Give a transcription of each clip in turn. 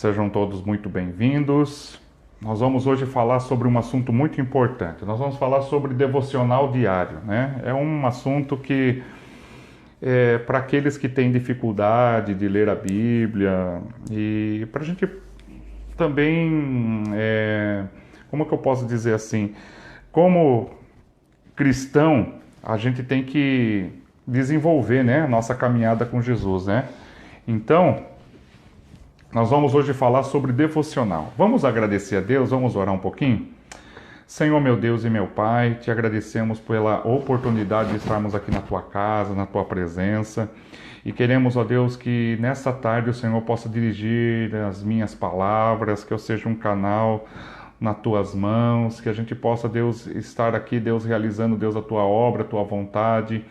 Sejam todos muito bem-vindos. Nós vamos hoje falar sobre um assunto muito importante. Nós vamos falar sobre devocional diário, né? É um assunto que para aqueles que têm dificuldade de ler a Bíblia e para a gente também, como que eu posso dizer assim, como cristão, a gente tem que desenvolver, né, nossa caminhada com Jesus, né? Então, nós vamos hoje falar sobre devocional. Vamos agradecer a Deus, vamos orar um pouquinho? Senhor, meu Deus e meu Pai, te agradecemos pela oportunidade de estarmos aqui na Tua casa, na Tua presença. E queremos, ó Deus, que nesta tarde o Senhor possa dirigir as minhas palavras, que eu seja um canal nas Tuas mãos, que a gente possa, Deus, estar aqui, Deus, realizando, Deus, a Tua obra, a Tua vontade,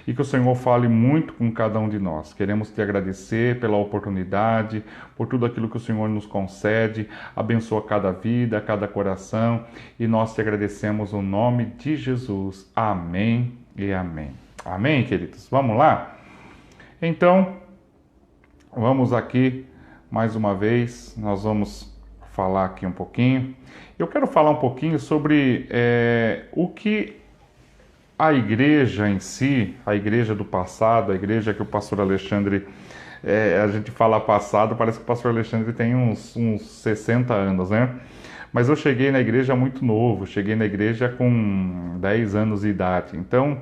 e que o Senhor fale muito com cada um de nós. Queremos te agradecer pela oportunidade, por tudo aquilo que o Senhor nos concede, abençoa cada vida, cada coração, e nós te agradecemos no nome de Jesus. Amém e amém. Amém, queridos? Vamos lá? Então, vamos aqui, mais uma vez, nós vamos falar aqui um pouquinho. Eu quero falar um pouquinho sobre o que a igreja em si, a igreja do passado, a igreja que o pastor Alexandre, a gente fala passado, parece que o pastor Alexandre tem uns 60 anos, né? Mas eu cheguei na igreja muito novo, cheguei na igreja com 10 anos de idade. Então,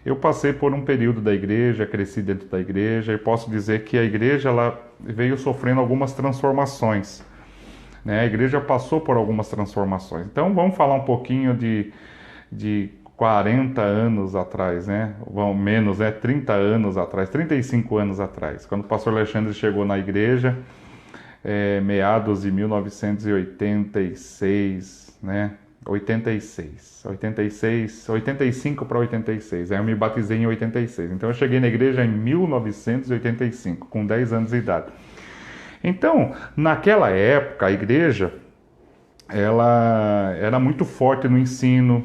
eu passei por um período da igreja, cresci dentro da igreja e posso dizer que a igreja ela veio sofrendo algumas transformações, né? A igreja passou por algumas transformações. Então, vamos falar um pouquinho de 40 anos atrás, né? Menos, 30 anos atrás, 35 anos atrás, quando o pastor Alexandre chegou na igreja, meados de 1986, né? 85 para 86. Aí eu me batizei em 86. Então eu cheguei na igreja em 1985, com 10 anos de idade. Então, naquela época, a igreja ela era muito forte no ensino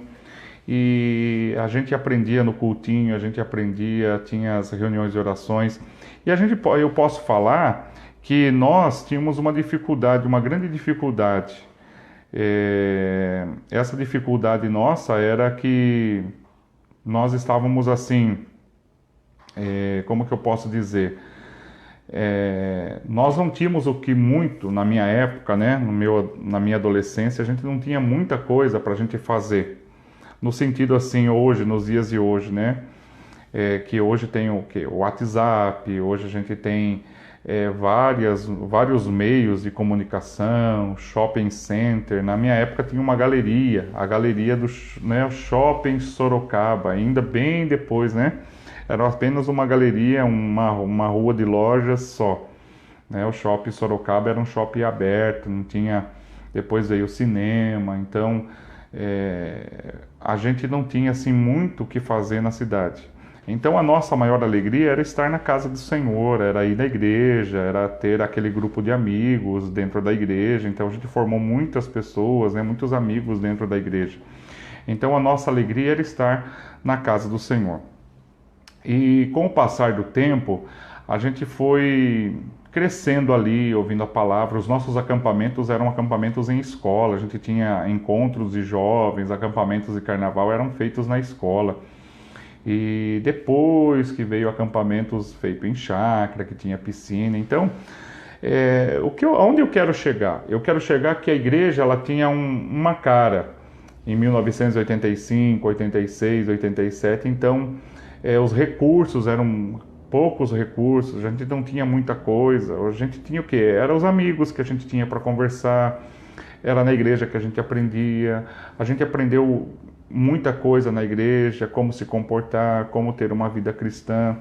e a gente aprendia no cultinho, a gente aprendia, tinha as reuniões de orações. E eu posso falar que nós tínhamos uma dificuldade, uma grande dificuldade. Essa dificuldade nossa era que nós estávamos assim, como que eu posso dizer? Nós não tínhamos o que muito, na minha época, né, na minha adolescência, a gente não tinha muita coisa para a gente fazer. No sentido assim, hoje, nos dias de hoje, né? Que hoje tem o quê? O WhatsApp, hoje a gente tem vários meios de comunicação, shopping center. Na minha época tinha uma galeria, a galeria do Shopping Sorocaba, ainda bem depois, né? Era apenas uma galeria, uma rua de lojas só, né? O Shopping Sorocaba era um shopping aberto, não tinha... Depois veio o cinema, então a gente não tinha assim muito o que fazer na cidade. Então a nossa maior alegria era estar na casa do Senhor, era ir na igreja, era ter aquele grupo de amigos dentro da igreja. Então a gente formou muitas pessoas, né, muitos amigos dentro da igreja. Então a nossa alegria era estar na casa do Senhor. E com o passar do tempo, a gente foi crescendo ali, ouvindo a palavra. Os nossos acampamentos eram acampamentos em escola, a gente tinha encontros de jovens, acampamentos de carnaval eram feitos na escola. E depois que veio acampamentos feitos em chácara, que tinha piscina. Então, onde eu quero chegar? Eu quero chegar que a igreja ela tinha uma cara em 1985, 86, 87. Então, os recursos eram poucos recursos, a gente não tinha muita coisa. A gente tinha o quê? Eram os amigos que a gente tinha para conversar, era na igreja que a gente aprendia. A gente aprendeu muita coisa na igreja, como se comportar, como ter uma vida cristã.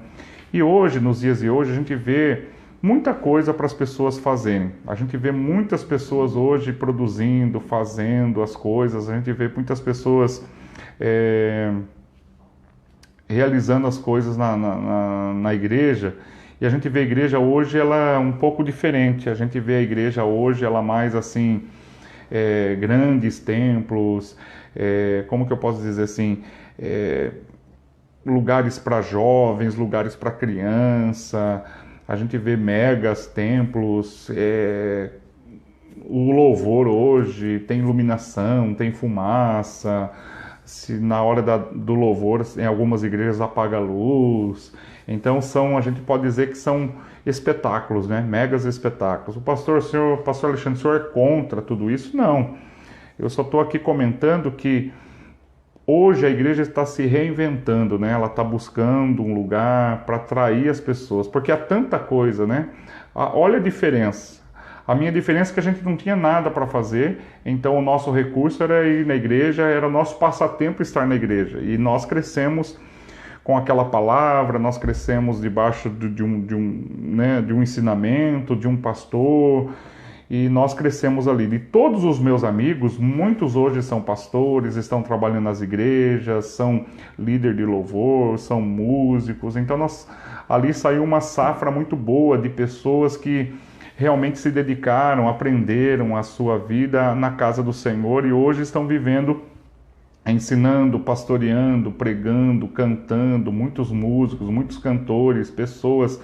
E hoje, nos dias de hoje, a gente vê muita coisa para as pessoas fazerem. A gente vê muitas pessoas hoje produzindo, fazendo as coisas. A gente vê muitas pessoas realizando as coisas na igreja. E a gente vê a igreja hoje, ela é um pouco diferente. A gente vê a igreja hoje, ela mais assim, grandes templos, como que eu posso dizer assim, lugares para jovens, lugares para criança. A gente vê megas templos, o louvor hoje tem iluminação, tem fumaça, se na hora do louvor em algumas igrejas apaga a luz. Então a gente pode dizer que são espetáculos, né? Megas espetáculos. Pastor Alexandre, o senhor é contra tudo isso? Não. Eu só estou aqui comentando que hoje a igreja está se reinventando, né? Ela está buscando um lugar para atrair as pessoas, porque há tanta coisa, né? Olha a diferença. A minha diferença é que a gente não tinha nada para fazer, então o nosso recurso era ir na igreja, era nosso passatempo estar na igreja. E nós crescemos com aquela palavra, nós crescemos debaixo de um ensinamento, de um pastor, e nós crescemos ali. De todos os meus amigos, muitos hoje são pastores, estão trabalhando nas igrejas, são líder de louvor, são músicos. Então ali saiu uma safra muito boa de pessoas que realmente se dedicaram, aprenderam a sua vida na casa do Senhor e hoje estão vivendo, ensinando, pastoreando, pregando, cantando, muitos músicos, muitos cantores, pessoas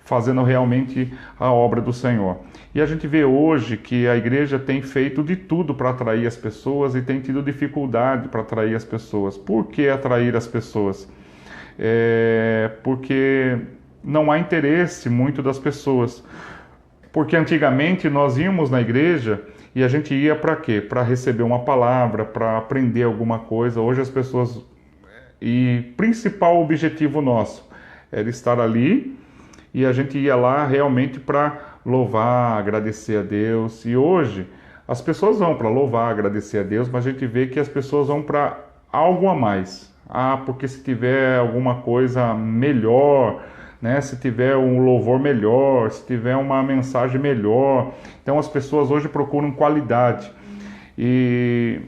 fazendo realmente a obra do Senhor. E a gente vê hoje que a igreja tem feito de tudo para atrair as pessoas e tem tido dificuldade para atrair as pessoas. Por que atrair as pessoas? Porque não há interesse muito das pessoas. Porque antigamente nós íamos na igreja e a gente ia para quê? Para receber uma palavra, para aprender alguma coisa. Hoje as pessoas... E principal objetivo nosso era estar ali e a gente ia lá realmente para louvar, agradecer a Deus. E hoje as pessoas vão para louvar, agradecer a Deus, mas a gente vê que as pessoas vão para algo a mais. Porque se tiver alguma coisa melhor... né? Se tiver um louvor melhor, se tiver uma mensagem melhor. Então as pessoas hoje procuram qualidade. E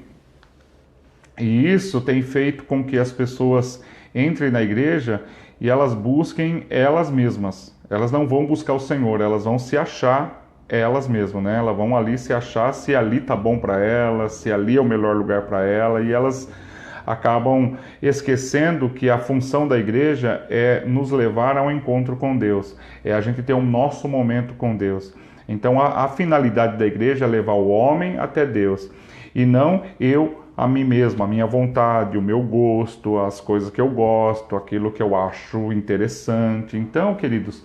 isso tem feito com que as pessoas entrem na igreja e elas busquem elas mesmas. Elas não vão buscar o Senhor, elas vão se achar elas mesmas, né? Elas vão ali se achar se ali tá bom para elas, se ali é o melhor lugar para ela, e elas acabam esquecendo que a função da igreja é nos levar ao encontro com Deus, é a gente ter o nosso momento com Deus. Então a finalidade da igreja é levar o homem até Deus, e não a mim mesmo, a minha vontade, o meu gosto, as coisas que eu gosto, aquilo que eu acho interessante. Então, queridos,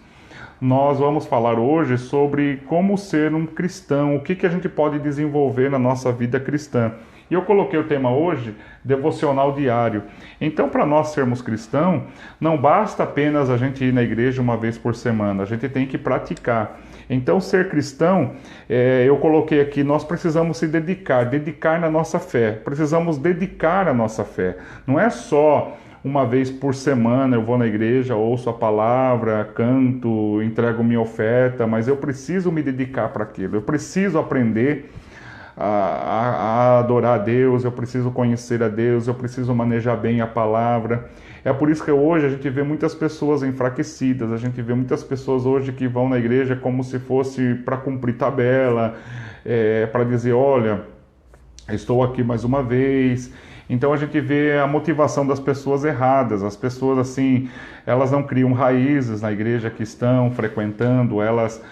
nós vamos falar hoje sobre como ser um cristão, o que a gente pode desenvolver na nossa vida cristã. E eu coloquei o tema hoje, devocional diário. Então, para nós sermos cristãos, não basta apenas a gente ir na igreja uma vez por semana, a gente tem que praticar. Então, ser cristão, eu coloquei aqui, nós precisamos se dedicar na nossa fé. Precisamos dedicar a nossa fé. Não é só uma vez por semana eu vou na igreja, ouço a palavra, canto, entrego minha oferta, mas eu preciso me dedicar para aquilo. Eu preciso aprender a adorar a Deus, eu preciso conhecer a Deus, eu preciso manejar bem a palavra. É por isso que hoje a gente vê muitas pessoas enfraquecidas, a gente vê muitas pessoas hoje que vão na igreja como se fosse para cumprir tabela, para dizer, olha, estou aqui mais uma vez. Então a gente vê a motivação das pessoas erradas. As pessoas assim, elas não criam raízes na igreja que estão frequentando, elas...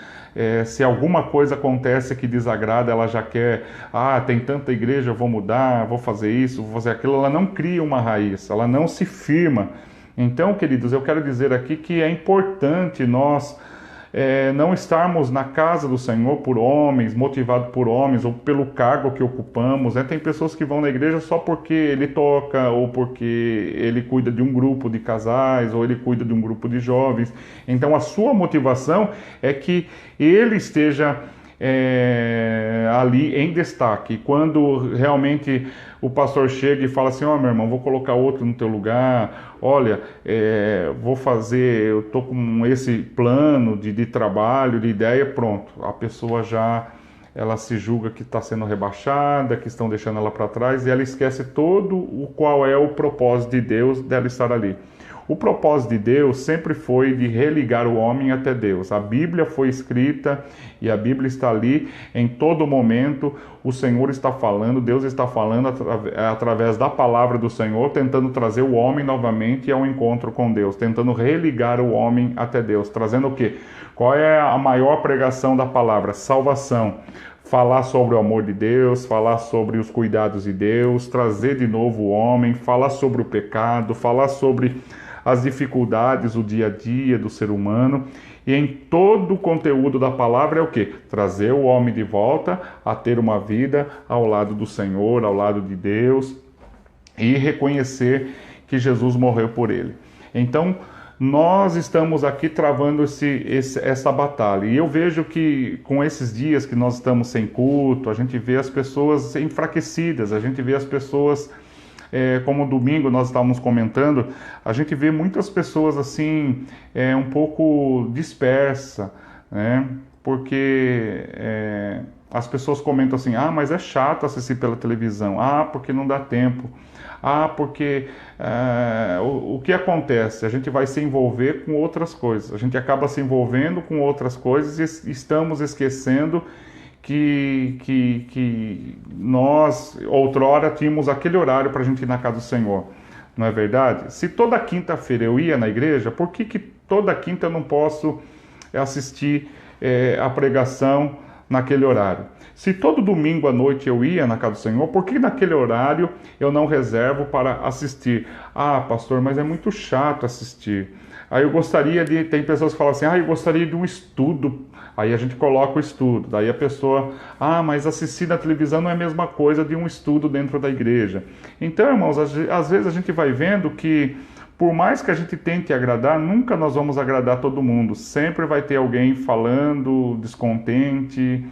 se alguma coisa acontece que desagrada, ela já quer, tem tanta igreja, eu vou mudar, vou fazer isso, vou fazer aquilo. Ela não cria uma raiz, ela não se firma. Então, queridos, eu quero dizer aqui que é importante nós não estarmos na casa do Senhor por homens, motivado por homens ou pelo cargo que ocupamos. Tem pessoas que vão na igreja só porque ele toca, ou porque ele cuida de um grupo de casais, ou ele cuida de um grupo de jovens. Então a sua motivação é que ele esteja ali em destaque. Quando realmente o pastor chega e fala assim, meu irmão, vou colocar outro no teu lugar, olha, vou fazer, eu estou com esse plano de trabalho, de ideia, pronto, a pessoa ela se julga que está sendo rebaixada, que estão deixando ela para trás, e ela esquece qual é o propósito de Deus dela estar ali. O propósito de Deus sempre foi de religar o homem até Deus. A Bíblia foi escrita e a Bíblia está ali em todo momento. O Senhor está falando, Deus está falando através da palavra do Senhor, tentando trazer o homem novamente ao encontro com Deus, tentando religar o homem até Deus, trazendo o quê? Qual é a maior pregação da palavra? Salvação. falar sobre o amor de Deus, falar sobre os cuidados de Deus, trazer de novo o homem, falar sobre o pecado, falar sobre as dificuldades do dia a dia do ser humano. E em todo o conteúdo da palavra é o quê? Trazer o homem de volta a ter uma vida ao lado do Senhor, ao lado de Deus, e reconhecer que Jesus morreu por ele. Então, nós estamos aqui travando essa batalha. E eu vejo que com esses dias que nós estamos sem culto, a gente vê as pessoas enfraquecidas, a gente vê as pessoas, como domingo nós estávamos comentando, a gente vê muitas pessoas assim, um pouco dispersa, né? Porque as pessoas comentam assim, mas é chato assistir pela televisão, porque não dá tempo. Porque o que acontece? A gente vai se envolver com outras coisas. A gente acaba se envolvendo com outras coisas e estamos esquecendo que nós, outrora, tínhamos aquele horário para a gente ir na casa do Senhor. Não é verdade? Se toda quinta-feira eu ia na igreja, por que toda quinta eu não posso assistir a pregação naquele horário? Se todo domingo à noite eu ia na casa do Senhor, por que naquele horário eu não reservo para assistir? Pastor, mas é muito chato assistir. Aí eu gostaria de... Tem pessoas que falam assim, eu gostaria de um estudo. Aí a gente coloca o estudo. Daí a pessoa, mas assistir na televisão não é a mesma coisa de um estudo dentro da igreja. Então, irmãos, às vezes a gente vai vendo que, por mais que a gente tente agradar, nunca nós vamos agradar todo mundo. Sempre vai ter alguém falando, descontente.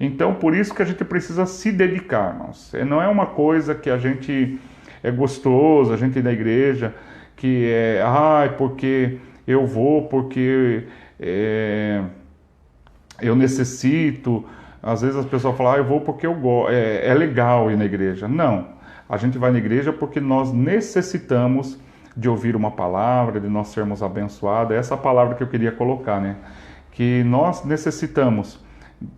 Então, por isso que a gente precisa se dedicar, irmãos. Não é uma coisa que a gente é gostoso, a gente ir na igreja, que porque eu vou, porque eu necessito. Às vezes as pessoas falam, eu vou porque eu gosto, é legal ir na igreja. Não, a gente vai na igreja porque nós necessitamos de ouvir uma palavra, de nós sermos abençoados. É essa palavra que eu queria colocar, né? Que nós necessitamos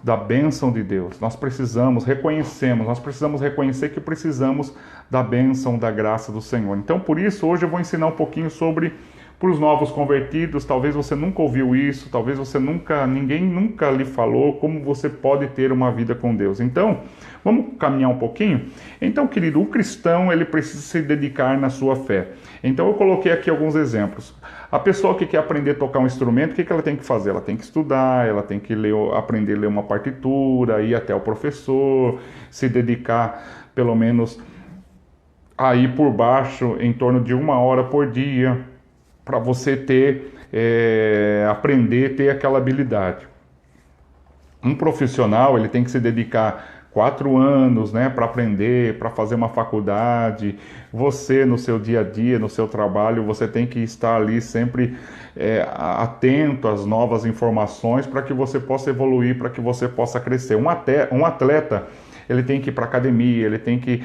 da bênção de Deus. Nós precisamos reconhecer que precisamos da bênção, da graça do Senhor. Então, por isso, hoje eu vou ensinar um pouquinho sobre, para os novos convertidos, talvez você nunca ouviu isso, talvez ninguém nunca lhe falou como você pode ter uma vida com Deus. Então, vamos caminhar um pouquinho? Então, querido, o cristão, ele precisa se dedicar na sua fé. Então, eu coloquei aqui alguns exemplos. A pessoa que quer aprender a tocar um instrumento, o que ela tem que fazer? Ela tem que estudar, ela tem que aprender a ler uma partitura, ir até o professor, se dedicar pelo menos a ir por baixo em torno de 1 hora por dia, para você aprender, ter aquela habilidade. Um profissional, ele tem que se dedicar 4 anos, né, para aprender, para fazer uma faculdade. Você, no seu dia a dia, no seu trabalho, você tem que estar ali sempre atento às novas informações para que você possa evoluir, para que você possa crescer. Um atleta, ele tem que ir para a academia, ele tem que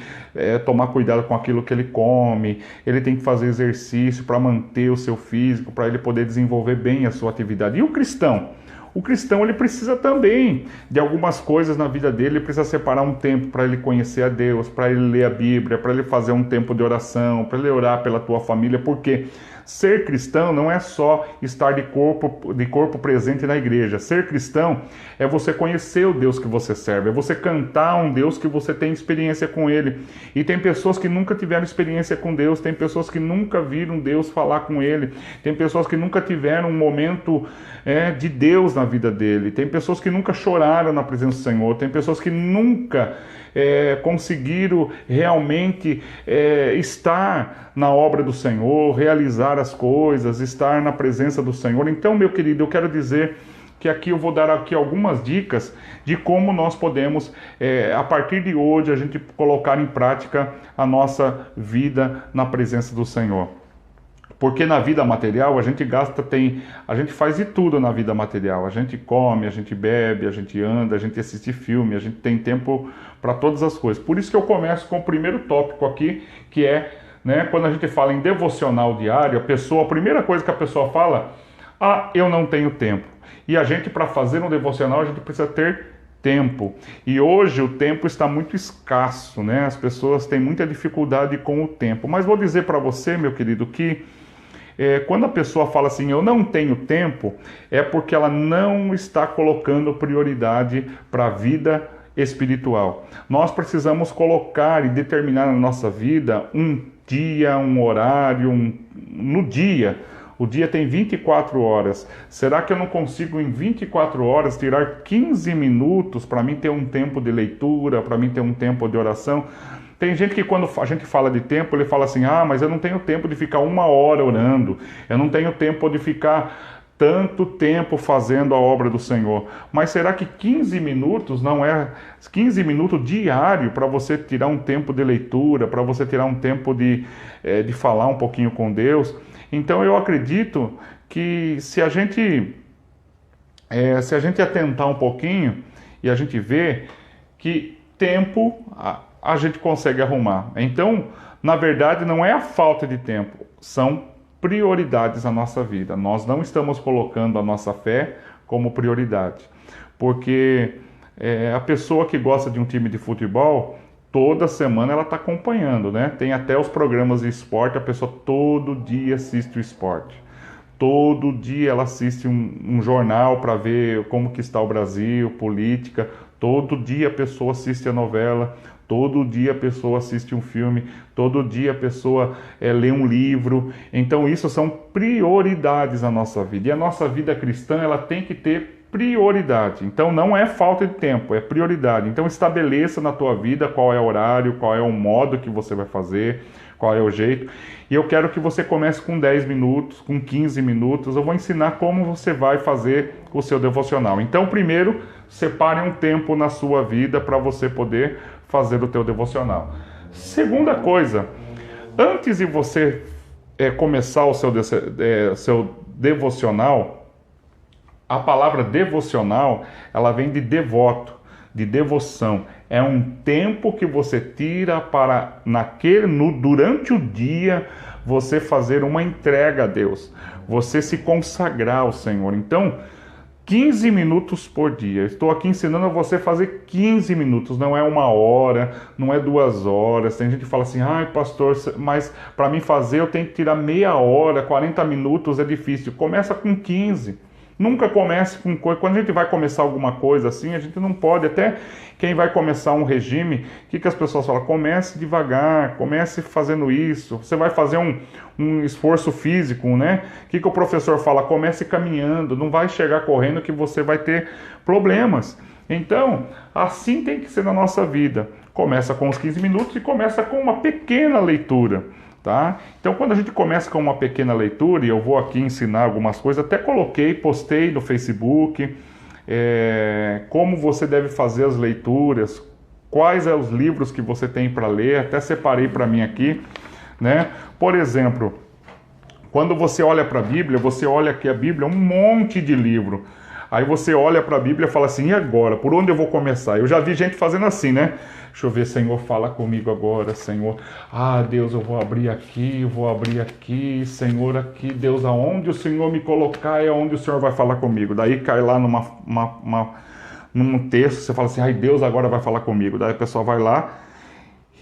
tomar cuidado com aquilo que ele come, ele tem que fazer exercício para manter o seu físico, para ele poder desenvolver bem a sua atividade. E o cristão? O cristão, ele precisa também de algumas coisas na vida dele, ele precisa separar um tempo para ele conhecer a Deus, para ele ler a Bíblia, para ele fazer um tempo de oração, para ele orar pela tua família, porque ser cristão não é só estar de corpo presente na igreja. Ser cristão é você conhecer o Deus que você serve, é você cantar um Deus que você tem experiência com Ele. E tem pessoas que nunca tiveram experiência com Deus, tem pessoas que nunca viram Deus falar com Ele, tem pessoas que nunca tiveram um momento de Deus na vida dele, tem pessoas que nunca choraram na presença do Senhor, tem pessoas que nunca conseguiram realmente estar na obra do Senhor, realizar as coisas, estar na presença do Senhor. Então, meu querido, eu quero dizer que aqui eu vou dar aqui algumas dicas de como nós podemos, a partir de hoje, a gente colocar em prática a nossa vida na presença do Senhor. Porque na vida material a gente a gente faz de tudo na vida material. A gente come, a gente bebe, a gente anda, a gente assiste filme, a gente tem tempo para todas as coisas. Por isso que eu começo com o primeiro tópico aqui, que é, quando a gente fala em devocional diário, a primeira coisa que a pessoa fala, eu não tenho tempo. E a gente, para fazer um devocional, a gente precisa ter tempo. E hoje o tempo está muito escasso, né? As pessoas têm muita dificuldade com o tempo. Mas vou dizer para você, meu querido, que quando a pessoa fala assim, eu não tenho tempo, é porque ela não está colocando prioridade para a vida espiritual. Nós precisamos colocar e determinar na nossa vida um dia, um horário, no dia. O dia tem 24 horas. Será que eu não consigo em 24 horas tirar 15 minutos para mim ter um tempo de leitura, para mim ter um tempo de oração? Tem gente que quando a gente fala de tempo, ele fala assim, mas eu não tenho tempo de ficar 1 hora orando, eu não tenho tempo de ficar tanto tempo fazendo a obra do Senhor. Mas será que 15 minutos não é 15 minutos diário para você tirar um tempo de leitura, para você tirar um tempo de falar um pouquinho com Deus? Então eu acredito que se a gente atentar um pouquinho e a gente ver que tempo a gente consegue arrumar. Então, na verdade, não é a falta de tempo, são prioridades na nossa vida. Nós não estamos colocando a nossa fé como prioridade, porque a pessoa que gosta de um time de futebol, toda semana ela está acompanhando, né? Tem até os programas de esporte, a pessoa todo dia assiste o esporte. Todo dia ela assiste um jornal para ver como que está o Brasil, política. Todo dia a pessoa assiste a novela. Todo dia a pessoa assiste um filme. Todo dia a pessoa lê um livro. Então isso são prioridades na nossa vida. E a nossa vida cristã ela tem que ter prioridade. Então não é falta de tempo, é prioridade. Então estabeleça na tua vida qual é o horário, qual é o modo que você vai fazer, qual é o jeito. E eu quero que você comece com 10 minutos, com 15 minutos. Eu vou ensinar como você vai fazer o seu devocional. Então primeiro, separe um tempo na sua vida para você poder fazer o teu devocional. Segunda coisa, antes de você começar o seu devocional, a palavra devocional, ela vem de devoto, de devoção. É um tempo que você tira para, durante o dia, você fazer uma entrega a Deus. Você se consagrar ao Senhor. Então, 15 minutos por dia. Estou aqui ensinando a você fazer 15 minutos. Não é 1 hora, não é 2 horas. Tem gente que fala assim, pastor, mas para mim fazer eu tenho que tirar meia hora, 40 minutos é difícil. Começa com 15. Nunca comece com coisa. Quando a gente vai começar alguma coisa assim, a gente não pode. Até quem vai começar um regime, o que as pessoas falam? Comece devagar, comece fazendo isso. Você vai fazer um esforço físico, né? O que o professor fala? Comece caminhando. Não vai chegar correndo que você vai ter problemas. Então, assim tem que ser na nossa vida. Começa com os 15 minutos e começa com uma pequena leitura. Tá? Então quando a gente começa com uma pequena leitura, e eu vou aqui ensinar algumas coisas, até postei no Facebook, como você deve fazer as leituras, quais são os livros que você tem para ler, até separei para mim aqui, né? Por exemplo, quando você olha para a Bíblia, você olha aqui a Bíblia, um monte de livro. Aí você olha para a Bíblia e fala assim, e agora? Por onde eu vou começar? Eu já vi gente fazendo assim, né? Deixa eu ver, Senhor, fala comigo agora, Senhor. Deus, eu vou abrir aqui, Senhor, aqui. Deus, aonde o Senhor me colocar é onde o Senhor vai falar comigo. Daí cai lá num texto, você fala assim, Deus agora vai falar comigo. Daí a pessoa vai lá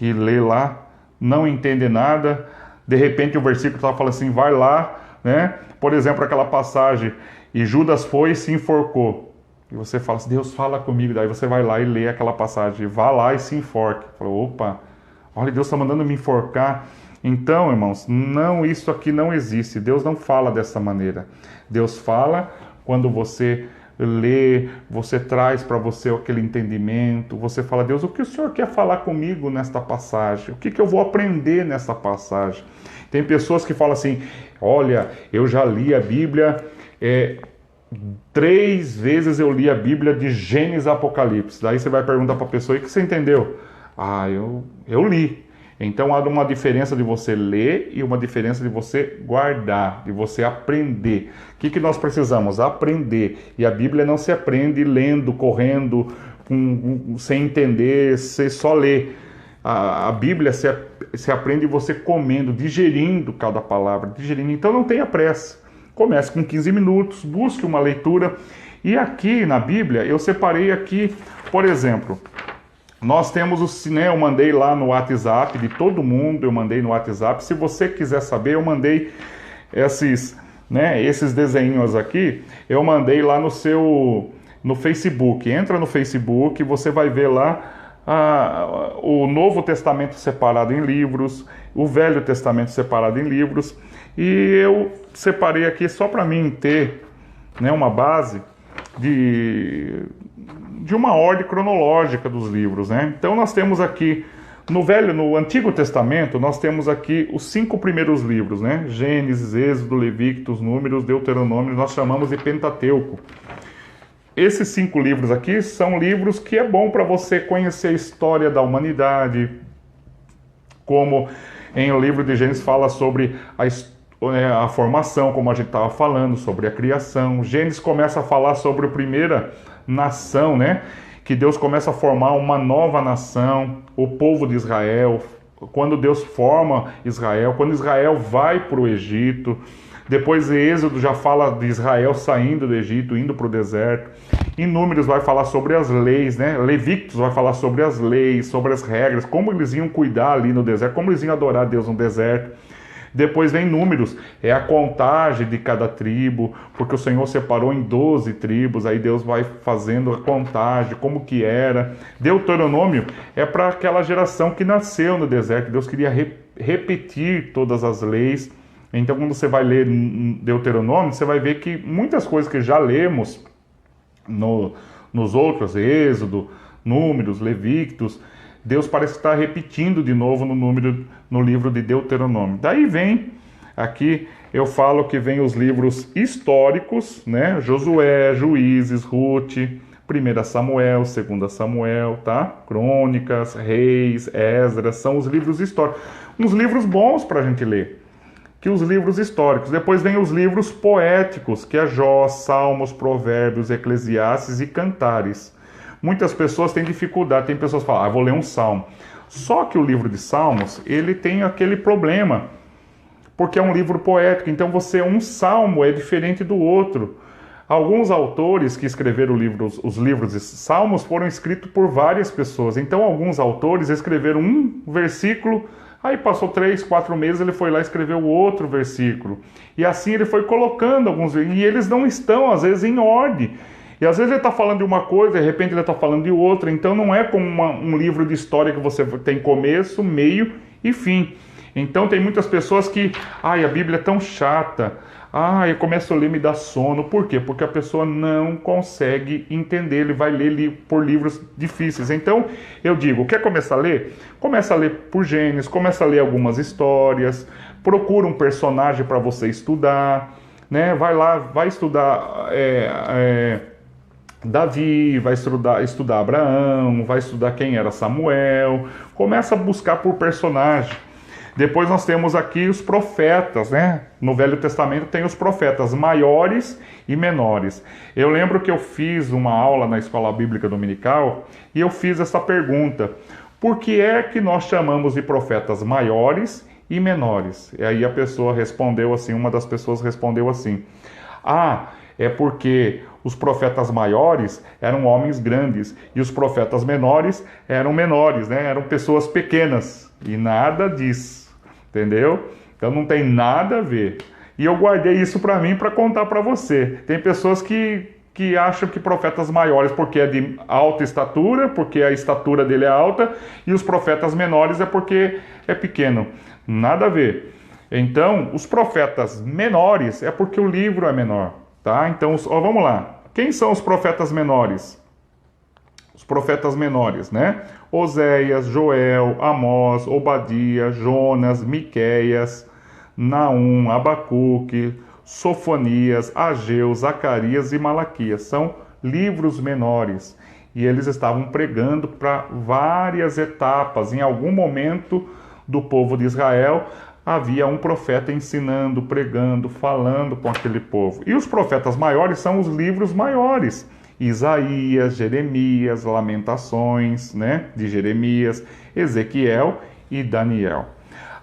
e lê lá, não entende nada. De repente o versículo fala assim, vai lá, né? Por exemplo, aquela passagem... E Judas foi e se enforcou. E você fala assim, Deus fala comigo. Daí você vai lá e lê aquela passagem. Vá lá e se enforque. Fala, opa, olha, Deus está mandando me enforcar. Então, irmãos, isso aqui não existe. Deus não fala dessa maneira. Deus fala quando você lê, você traz para você aquele entendimento. Você fala, Deus, o que o Senhor quer falar comigo nesta passagem? O que eu vou aprender nessa passagem? Tem pessoas que falam assim, olha, eu já li a Bíblia... 3 vezes eu li a Bíblia de Gênesis a Apocalipse. Daí você vai perguntar para a pessoa, e o que você entendeu? Eu li. Então há uma diferença de você ler e uma diferença de você guardar, de você aprender. O que nós precisamos? Aprender. E a Bíblia não se aprende lendo, correndo, sem entender, você só lê. A Bíblia se aprende você comendo, digerindo cada palavra, digerindo. Então não tenha pressa. Comece com 15 minutos, busque uma leitura. E aqui na Bíblia, eu separei aqui, por exemplo, nós temos o cinema, eu mandei lá no WhatsApp de todo mundo, eu mandei no WhatsApp. Se você quiser saber, eu mandei esses desenhos aqui, eu mandei lá no no Facebook. Entra no Facebook, você vai ver lá o Novo Testamento separado em livros, o Velho Testamento separado em livros, e eu separei aqui só para mim ter, né, uma base de uma ordem cronológica dos livros, né? Então nós temos aqui no Antigo Testamento, nós temos aqui os 5 primeiros livros, né? Gênesis, Êxodo, Levíticos, Números, Deuteronômio, nós chamamos de Pentateuco. Esses 5 livros aqui são livros que é bom para você conhecer a história da humanidade, como em o livro de Gênesis fala sobre a formação, como a gente estava falando, sobre a criação. Gênesis começa a falar sobre a primeira nação, né? Que Deus começa a formar uma nova nação, o povo de Israel, quando Deus forma Israel, quando Israel vai para o Egito. Depois Êxodo já fala de Israel saindo do Egito, indo para o deserto. Em Números vai falar sobre as leis, né? Levíticos vai falar sobre as leis, sobre as regras, como eles iam cuidar ali no deserto, como eles iam adorar a Deus no deserto. Depois vem Números, é a contagem de cada tribo, porque o Senhor separou em 12 tribos, aí Deus vai fazendo a contagem, como que era. Deuteronômio é para aquela geração que nasceu no deserto, Deus queria repetir todas as leis. Então, quando você vai ler Deuteronômio, você vai ver que muitas coisas que já lemos nos outros, Êxodo, Números, Levíticos, Deus parece estar repetindo de novo no livro de Deuteronômio. Daí vem, aqui eu falo que vem os livros históricos, né? Josué, Juízes, Ruth, 1 Samuel, 2 Samuel, tá? Crônicas, Reis, Esdras, são os livros históricos. Uns livros bons para a gente ler. Que os livros históricos. Depois vem os livros poéticos, que é Jó, Salmos, Provérbios, Eclesiastes e Cantares. Muitas pessoas têm dificuldade, tem pessoas que falam, vou ler um salmo. Só que o livro de Salmos, ele tem aquele problema, porque é um livro poético, então um salmo é diferente do outro. Alguns autores que escreveram os livros de Salmos foram escritos por várias pessoas, então alguns autores escreveram um versículo. Aí passou 3, 4 meses, ele foi lá e escreveu outro versículo. E assim ele foi colocando alguns... E eles não estão, às vezes, em ordem. E às vezes ele está falando de uma coisa, de repente ele está falando de outra. Então não é como um livro de história que você tem começo, meio e fim. Então tem muitas pessoas que... a Bíblia é tão chata. Eu começo a ler, me dá sono. Por quê? Porque a pessoa não consegue entender. Ele vai ler por livros difíceis. Então, eu digo, quer começar a ler? Começa a ler por Gênesis, começa a ler algumas histórias, procura um personagem para você estudar, né? Vai lá, vai estudar Davi, vai estudar Abraão, vai estudar quem era Samuel. Começa a buscar por personagem. Depois nós temos aqui os profetas, né? No Velho Testamento tem os profetas maiores e menores. Eu lembro que eu fiz uma aula na Escola Bíblica Dominical e eu fiz essa pergunta. Por que é que nós chamamos de profetas maiores e menores? E aí a pessoa respondeu assim, uma das pessoas respondeu assim, é porque os profetas maiores eram homens grandes e os profetas menores eram menores, né? Eram pessoas pequenas e nada disso. Entendeu? Então não tem nada a ver. E eu guardei isso para mim para contar para você. Tem pessoas que acham que profetas maiores porque é de alta estatura, porque a estatura dele é alta, e os profetas menores é porque é pequeno. Nada a ver. Então, os profetas menores é porque o livro é menor, tá? Então, vamos lá. Quem são os profetas menores? Os profetas menores, né? Oséias, Joel, Amós, Obadia, Jonas, Miqueias, Naum, Abacuque, Sofonias, Ageu, Zacarias e Malaquias. São livros menores. E eles estavam pregando para várias etapas. Em algum momento do povo de Israel, havia um profeta ensinando, pregando, falando com aquele povo. E os profetas maiores são os livros maiores. Isaías, Jeremias, Lamentações, né, de Jeremias, Ezequiel e Daniel.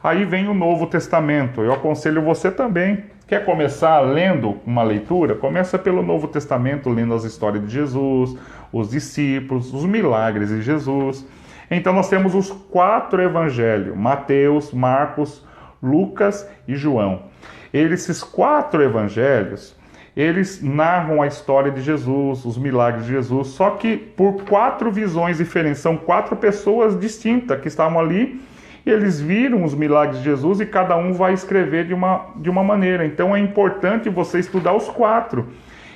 Aí vem o Novo Testamento. Eu aconselho você também. Quer começar lendo uma leitura? Começa pelo Novo Testamento, lendo as histórias de Jesus, os discípulos, os milagres de Jesus. Então nós temos os 4 evangelhos, Mateus, Marcos, Lucas e João. Esses 4 evangelhos, eles narram a história de Jesus, os milagres de Jesus, só que por 4 visões diferentes. São 4 pessoas distintas que estavam ali, e eles viram os milagres de Jesus e cada um vai escrever de uma maneira. Então é importante você estudar os 4.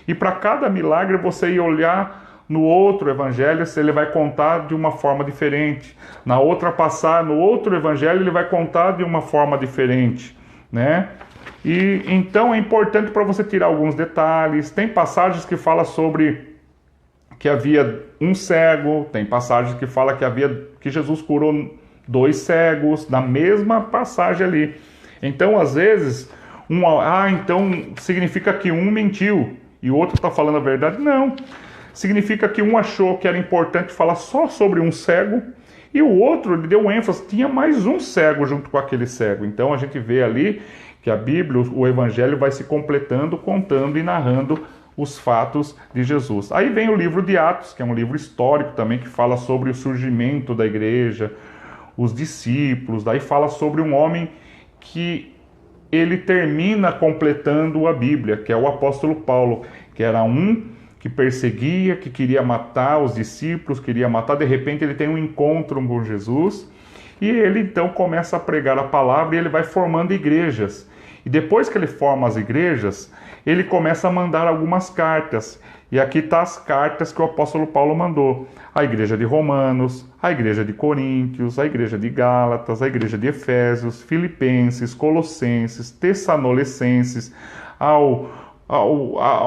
E para cada milagre você ir olhar no outro evangelho, se ele vai contar de uma forma diferente. Na outra passagem, no outro evangelho, ele vai contar de uma forma diferente, né? E então é importante para você tirar alguns detalhes. Tem passagens que falam sobre que havia um cego, tem passagens que falam que Jesus curou 2 cegos, na mesma passagem ali. Então, às vezes, então significa que um mentiu e o outro está falando a verdade. Não. Significa que um achou que era importante falar só sobre um cego e o outro ele deu ênfase, tinha mais um cego junto com aquele cego. Então, a gente vê ali que a Bíblia, o Evangelho vai se completando, contando e narrando os fatos de Jesus. Aí vem o livro de Atos, que é um livro histórico também, que fala sobre o surgimento da igreja, os discípulos, daí fala sobre um homem que ele termina completando a Bíblia, que é o apóstolo Paulo, que era um que perseguia, que queria matar os discípulos, queria matar, de repente ele tem um encontro com Jesus, e ele então começa a pregar a palavra e ele vai formando igrejas. E depois que ele forma as igrejas, ele começa a mandar algumas cartas. E aqui está as cartas que o apóstolo Paulo mandou. A igreja de Romanos, a igreja de Coríntios, a igreja de Gálatas, a igreja de Efésios, Filipenses, Colossenses, Tessalonicenses, a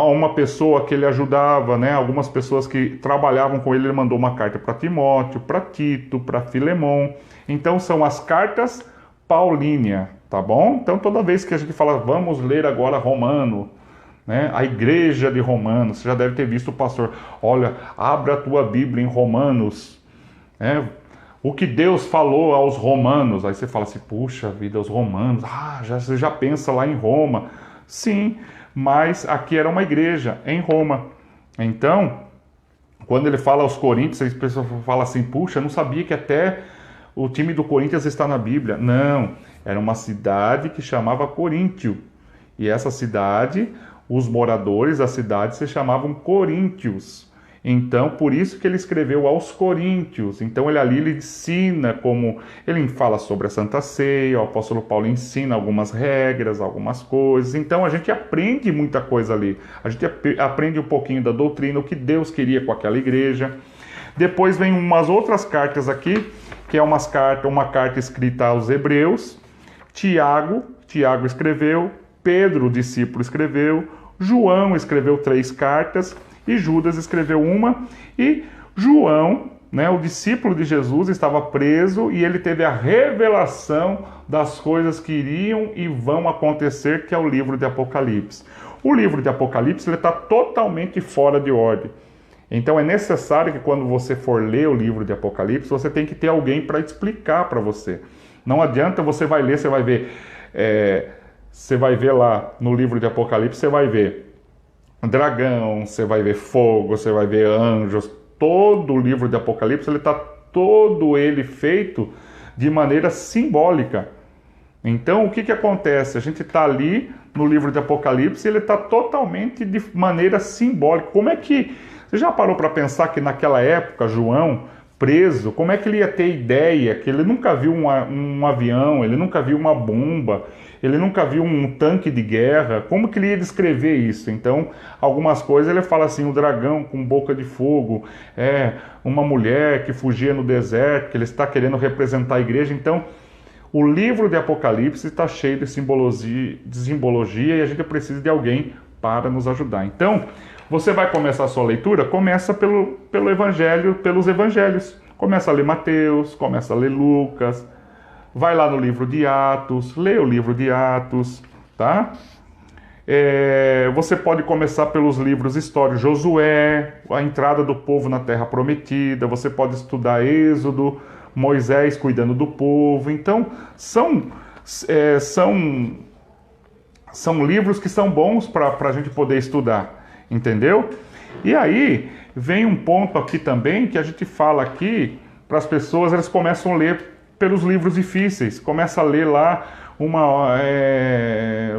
uma pessoa que ele ajudava, né? Algumas pessoas que trabalhavam com ele, ele mandou uma carta para Timóteo, para Tito, para Filemon. Então são as cartas paulíneas, tá bom? Então toda vez que a gente fala, vamos ler agora Romano, né? A igreja de Romanos, você já deve ter visto o pastor, olha, abre a tua Bíblia em Romanos, né? O que Deus falou aos romanos, aí você fala assim, puxa vida, os romanos, você já pensa lá em Roma. Sim, mas aqui era uma igreja em Roma. Então, quando ele fala aos Coríntios, as pessoas falam assim, puxa, eu não sabia que até o time do Corinthians está na Bíblia. Não, era uma cidade que chamava Coríntio. E essa cidade, os moradores da cidade se chamavam coríntios. Então, por isso que ele escreveu aos Coríntios. Então, ele ensina como... Ele fala sobre a Santa Ceia, o apóstolo Paulo ensina algumas regras, algumas coisas. Então, a gente aprende muita coisa ali. A gente aprende um pouquinho da doutrina, o que Deus queria com aquela igreja. Depois vem umas outras cartas aqui, que é uma carta escrita aos Hebreus. Tiago escreveu, Pedro, o discípulo, escreveu, João escreveu 3 cartas, e Judas escreveu uma, e João, né, o discípulo de Jesus, estava preso e ele teve a revelação das coisas que iriam e vão acontecer, que é o livro de Apocalipse. O livro de Apocalipse está totalmente fora de ordem. Então é necessário que quando você for ler o livro de Apocalipse, você tem que ter alguém para explicar para você. Não adianta você vai ler, você vai ver lá no livro de Apocalipse, você vai ver dragão, você vai ver fogo, você vai ver anjos. Todo o livro de Apocalipse, ele está todo ele feito de maneira simbólica. Então, o que acontece? A gente está ali no livro de Apocalipse, ele está totalmente de maneira simbólica. Como é que... Você já parou para pensar que naquela época, João, preso, como é que ele ia ter ideia que ele nunca viu um avião, ele nunca viu uma bomba, ele nunca viu um tanque de guerra? Como que ele ia descrever isso? Então, algumas coisas ele fala assim, o dragão com boca de fogo, uma mulher que fugia no deserto, que ele está querendo representar a igreja. Então, o livro de Apocalipse está cheio de simbologia e a gente precisa de alguém para nos ajudar. Então, você vai começar a sua leitura? Começa pelo Evangelho, pelos Evangelhos. Começa a ler Mateus, começa a ler Lucas, vai lá no livro de Atos, lê o livro de Atos, tá? Você pode começar pelos livros históricos, Josué, a entrada do povo na Terra Prometida, você pode estudar Êxodo, Moisés cuidando do povo. Então, são livros que são bons para a gente poder estudar. Entendeu? E aí, vem um ponto aqui também, que a gente fala aqui, para as pessoas, elas começam a ler pelos livros difíceis, começa a ler lá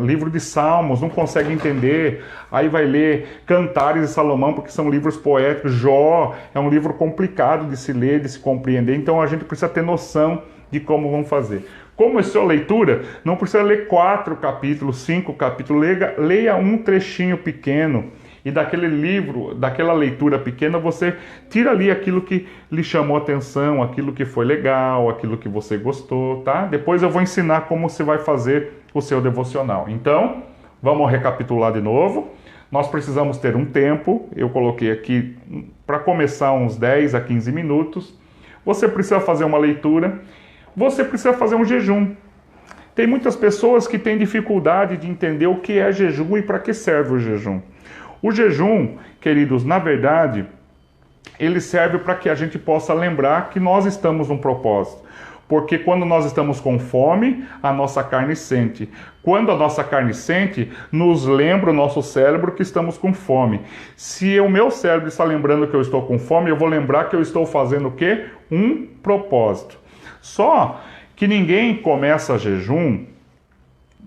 livro de Salmos, não consegue entender, aí vai ler Cantares de Salomão, porque são livros poéticos. Jó é um livro complicado de se ler, de se compreender, então a gente precisa ter noção de como vamos fazer. Como é sua leitura, não precisa ler 4 capítulos, 5 capítulos, leia um trechinho pequeno, e daquele livro, daquela leitura pequena, você tira ali aquilo que lhe chamou a atenção, aquilo que foi legal, aquilo que você gostou, tá? Depois eu vou ensinar como você vai fazer o seu devocional. Então, vamos recapitular de novo. Nós precisamos ter um tempo, eu coloquei aqui para começar uns 10 a 15 minutos. Você precisa fazer uma leitura, você precisa fazer um jejum. Tem muitas pessoas que têm dificuldade de entender o que é jejum e para que serve o jejum. O jejum, queridos, na verdade, ele serve para que a gente possa lembrar que nós estamos num propósito. Porque quando nós estamos com fome, a nossa carne sente. Quando a nossa carne sente, nos lembra o nosso cérebro que estamos com fome. Se o meu cérebro está lembrando que eu estou com fome, eu vou lembrar que eu estou fazendo o quê? Um propósito. Só que ninguém começa jejum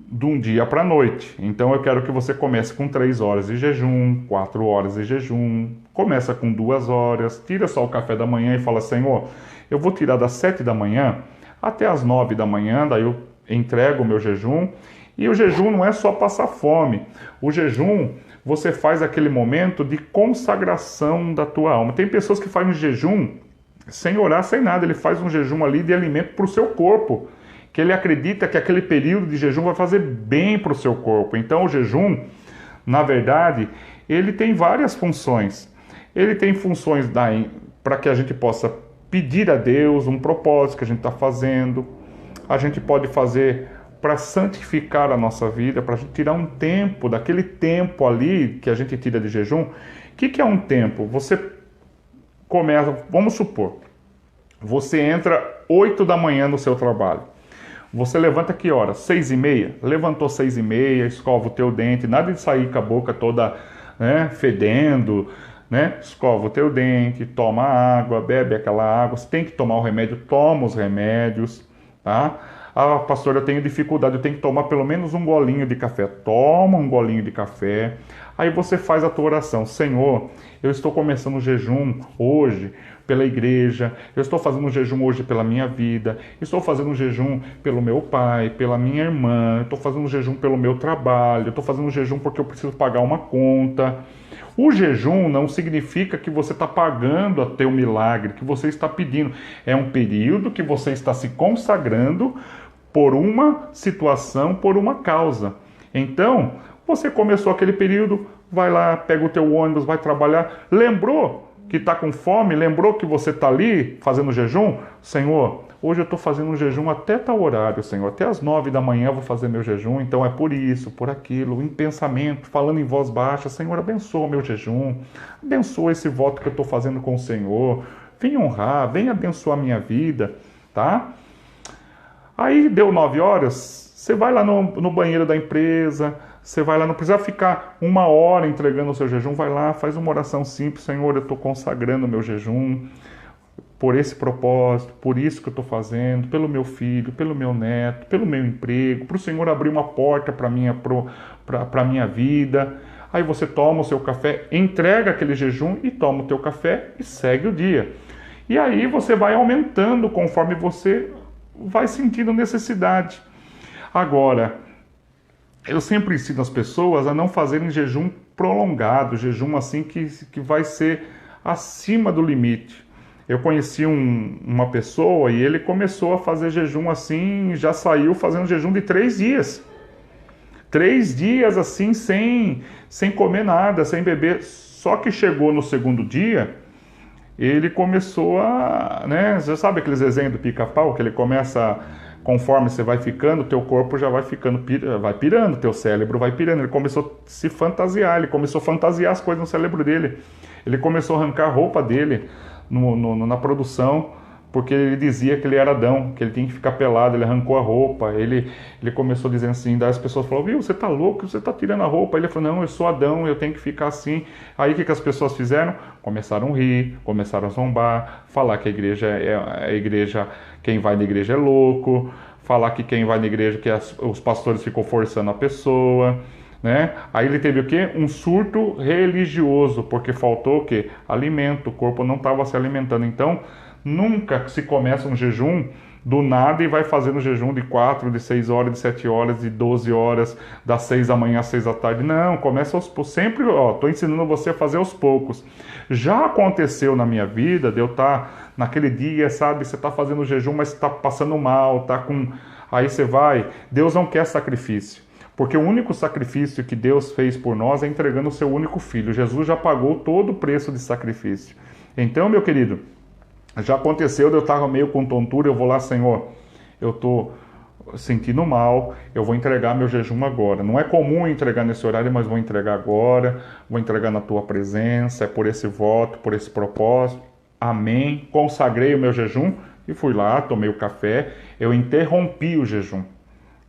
de um dia para a noite. Então eu quero que você comece com 3 horas de jejum, 4 horas de jejum, começa com 2 horas, tira só o café da manhã e fala: Senhor, eu vou tirar das 7 da manhã até as 9 da manhã, daí eu entrego o meu jejum. E o jejum não é só passar fome. O jejum, você faz aquele momento de consagração da tua alma. Tem pessoas que fazem um jejum sem orar, sem nada. Ele faz um jejum ali de alimento para o seu corpo, que ele acredita que aquele período de jejum vai fazer bem para o seu corpo. Então o jejum, na verdade, ele tem várias funções. Ele tem funções para que a gente possa pedir a Deus um propósito que a gente está fazendo. A gente pode fazer para santificar a nossa vida, para a gente tirar um tempo, daquele tempo ali que a gente tira de jejum. O que é um tempo? Você começa, vamos supor, você entra 8 da manhã no seu trabalho. Você levanta que hora? 6h30? Levantou 6h30, escova o teu dente, nada de sair com a boca toda, né, fedendo, né? Escova o teu dente, toma água, bebe aquela água. Se tem que tomar o remédio, toma os remédios, tá? Ah, pastor, eu tenho dificuldade, eu tenho que tomar pelo menos um golinho de café. Toma um golinho de café. Aí você faz a tua oração: Senhor, eu estou começando o jejum hoje pela igreja, eu estou fazendo um jejum hoje pela minha vida, estou fazendo um jejum pelo meu pai, pela minha irmã, estou fazendo um jejum pelo meu trabalho, estou fazendo um jejum porque eu preciso pagar uma conta. O jejum não significa que você está pagando a teu milagre, que você está pedindo. É um período que você está se consagrando por uma situação, por uma causa. Então, você começou aquele período, vai lá, pega o teu ônibus, vai trabalhar, lembrou que está com fome, lembrou que você está ali fazendo jejum? Senhor, hoje eu estou fazendo um jejum até tal horário, Senhor, até as 9 da manhã eu vou fazer meu jejum, então é por isso, por aquilo, em pensamento, falando em voz baixa: Senhor, abençoa o meu jejum, abençoa esse voto que eu estou fazendo com o Senhor, vem honrar, vem abençoar a minha vida, tá? Aí deu 9 horas, você vai lá no banheiro da empresa, você vai lá, não precisa ficar 1 hora entregando o seu jejum, vai lá, faz uma oração simples: Senhor, eu estou consagrando o meu jejum por esse propósito, por isso que eu estou fazendo, pelo meu filho, pelo meu neto, pelo meu emprego, para o Senhor abrir uma porta para a minha vida. Aí você toma o seu café, entrega aquele jejum e toma o teu café e segue o dia. E aí você vai aumentando conforme você vai sentindo necessidade. Agora, eu sempre ensino as pessoas a não fazerem jejum prolongado, jejum assim que vai ser acima do limite. Eu conheci uma pessoa e ele começou a fazer jejum assim, já saiu fazendo jejum de 3 dias. 3 dias assim, sem comer nada, sem beber. Só que chegou no segundo dia, ele começou a, né, você sabe aqueles desenhos do pica-pau, que ele começa, conforme você vai ficando, teu corpo já vai ficando, vai pirando, teu cérebro vai pirando. Ele começou a se fantasiar, ele começou a fantasiar as coisas no cérebro dele. Ele começou a arrancar a roupa dele na produção, porque ele dizia que ele era Adão, que ele tinha que ficar pelado. Ele arrancou a roupa, ele começou dizendo assim, daí as pessoas falaram: viu, você tá louco, você tá tirando a roupa. Ele falou: não, eu sou Adão, eu tenho que ficar assim. Aí o que as pessoas fizeram? Começaram a rir, começaram a zombar, falar que a igreja, quem vai na igreja é louco, falar que quem vai na igreja, que os pastores ficam forçando a pessoa, né? Aí ele teve o quê? Um surto religioso, porque faltou o quê? Alimento, o corpo não estava se alimentando. Então, nunca se começa um jejum do nada e vai fazendo jejum de 4, de 6 horas, de 7 horas, de 12 horas, das 6 da manhã às 6 da tarde. Não, começa aos poucos. Sempre, tô ensinando você a fazer aos poucos. Já aconteceu na minha vida de eu estar naquele dia, sabe, você está fazendo jejum, mas está passando mal, tá com... Aí você vai, Deus não quer sacrifício. Porque o único sacrifício que Deus fez por nós é entregando o seu único filho. Jesus já pagou todo o preço de sacrifício. Então, meu querido, já aconteceu de eu estar meio com tontura, eu vou lá, Senhor, eu estou sentindo mal, eu vou entregar meu jejum agora. Não é comum entregar nesse horário, mas vou entregar agora, vou entregar na tua presença, é por esse voto, por esse propósito. Amém. Consagrei o meu jejum e fui lá, tomei o café, eu interrompi o jejum,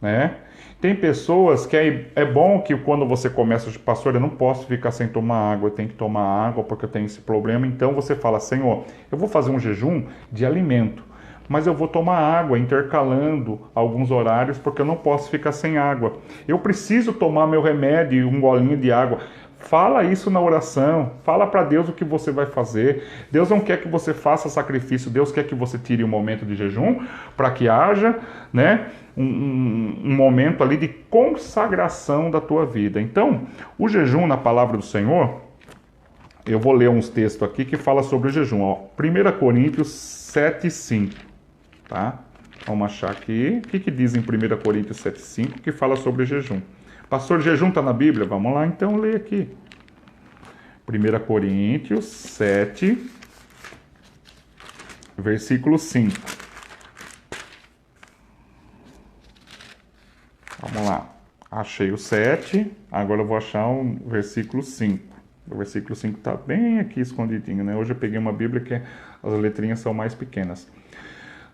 né? Tem pessoas que é bom que quando você começa, pastor, eu não posso ficar sem tomar água, eu tenho que tomar água porque eu tenho esse problema. Então você fala, Senhor, eu vou fazer um jejum de alimento, mas eu vou tomar água intercalando alguns horários porque eu não posso ficar sem água. Eu preciso tomar meu remédio e um golinho de água. Fala isso na oração, fala para Deus o que você vai fazer. Deus não quer que você faça sacrifício, Deus quer que você tire um momento de jejum para que haja, né, um momento ali de consagração da tua vida. Então, o jejum na palavra do Senhor, eu vou ler uns textos aqui que fala sobre o jejum. Ó. 1 Coríntios 7,5, tá? Vamos achar aqui. O que diz em 1 Coríntios 7,5 que fala sobre o jejum? Pastor, jejum está na Bíblia? Vamos lá então ler aqui. 1 Coríntios 7, versículo 5. Vamos lá. Achei o 7, agora eu vou achar o versículo 5. O versículo 5 está bem aqui escondidinho, né? Hoje eu peguei uma Bíblia que as letrinhas são mais pequenas.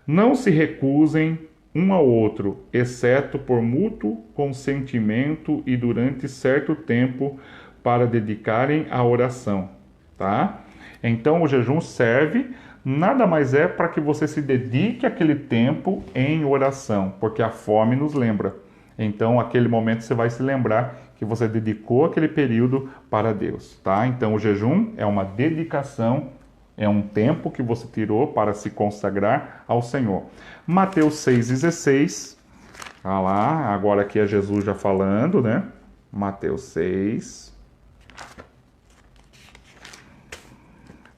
Não se recusem um ao outro, exceto por mútuo consentimento e durante certo tempo para dedicarem à oração, tá? Então o jejum serve, nada mais é para que você se dedique àquele tempo em oração, porque a fome nos lembra. Então aquele momento você vai se lembrar que você dedicou aquele período para Deus, tá? Então o jejum é uma dedicação, é um tempo que você tirou para se consagrar ao Senhor. Mateus 6,16. Olha lá, agora aqui é Jesus já falando, né? Mateus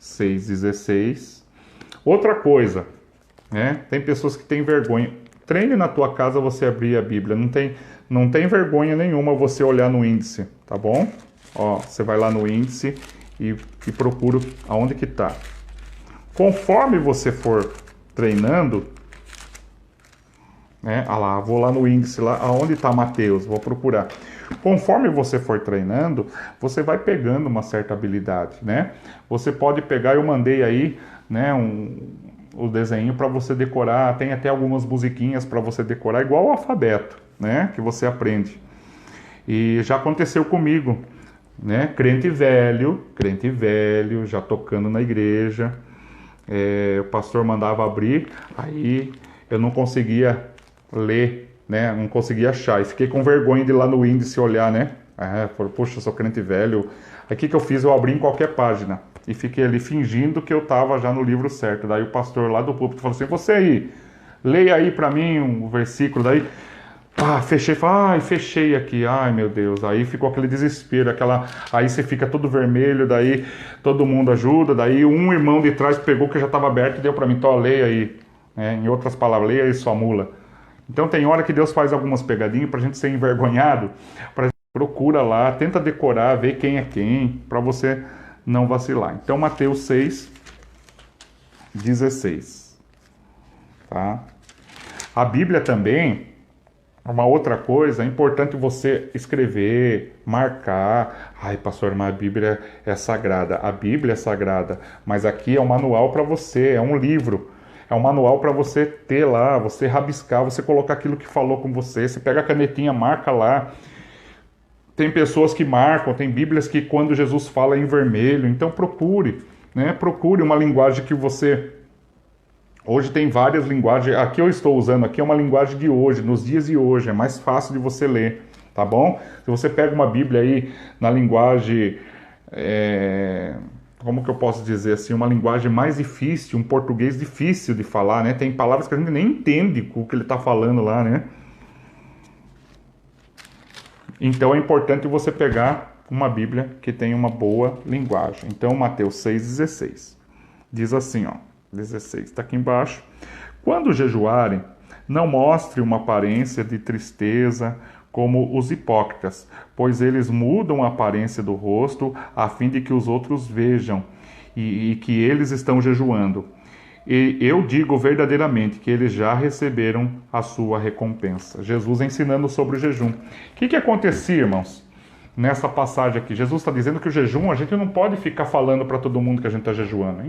6,16. Outra coisa, né? Tem pessoas que têm vergonha. Treine na tua casa você abrir a Bíblia. Não tem vergonha nenhuma você olhar no índice, tá bom? Ó, você vai lá no índice e procura aonde que está. Conforme você for treinando, né? Ah lá, vou lá no índice, lá aonde está Mateus, vou procurar. Conforme você for treinando, você vai pegando uma certa habilidade, né? Você pode pegar, eu mandei aí, né, o desenho para você decorar, tem até algumas musiquinhas para você decorar, igual o alfabeto, né, que você aprende. E já aconteceu comigo, né? Crente velho, já tocando na igreja, o pastor mandava abrir, aí eu não conseguia ler, né? Não conseguia achar, e fiquei com vergonha de ir lá no índice olhar, né? Falei, poxa, eu sou crente velho. Aí o que eu fiz? Eu abri em qualquer página e fiquei ali fingindo que eu estava já no livro certo. Daí o pastor lá do púlpito falou assim, você aí, leia aí para mim um versículo. Daí fechei aqui, ai meu Deus, aí ficou aquele desespero, aí você fica todo vermelho, daí todo mundo ajuda, daí um irmão de trás pegou que já estava aberto e deu para mim, então leia aí, em outras palavras, leia aí sua mula. Então tem hora que Deus faz algumas pegadinhas para a gente ser envergonhado, procura lá, tenta decorar, ver quem é quem, para você não vacilar. Então Mateus 6,16, tá? A Bíblia também, uma outra coisa, é importante você escrever, marcar. Ai, pastor, mas a Bíblia é sagrada. A Bíblia é sagrada, mas aqui é um manual para você, é um livro. É um manual para você ter lá, você rabiscar, você colocar aquilo que falou com você. Você pega a canetinha, marca lá. Tem pessoas que marcam, tem Bíblias que quando Jesus fala é em vermelho. Então procure, né? Procure uma linguagem que você Hoje tem várias linguagens. Aqui eu estou usando aqui é uma linguagem de hoje, nos dias de hoje, é mais fácil de você ler, tá bom? Se você pega uma Bíblia aí na linguagem, como que eu posso dizer assim, uma linguagem mais difícil, um português difícil de falar, né? Tem palavras que a gente nem entende o que ele está falando lá, né? Então é importante você pegar uma Bíblia que tenha uma boa linguagem. Então Mateus 6,16 diz assim, ó, 16, está aqui embaixo. Quando jejuarem, não mostre uma aparência de tristeza como os hipócritas, pois eles mudam a aparência do rosto a fim de que os outros vejam e que eles estão jejuando. E eu digo verdadeiramente que eles já receberam a sua recompensa. Jesus ensinando sobre o jejum. O que acontecia, irmãos? Nessa passagem aqui, Jesus está dizendo que o jejum, a gente não pode ficar falando para todo mundo que a gente está jejuando.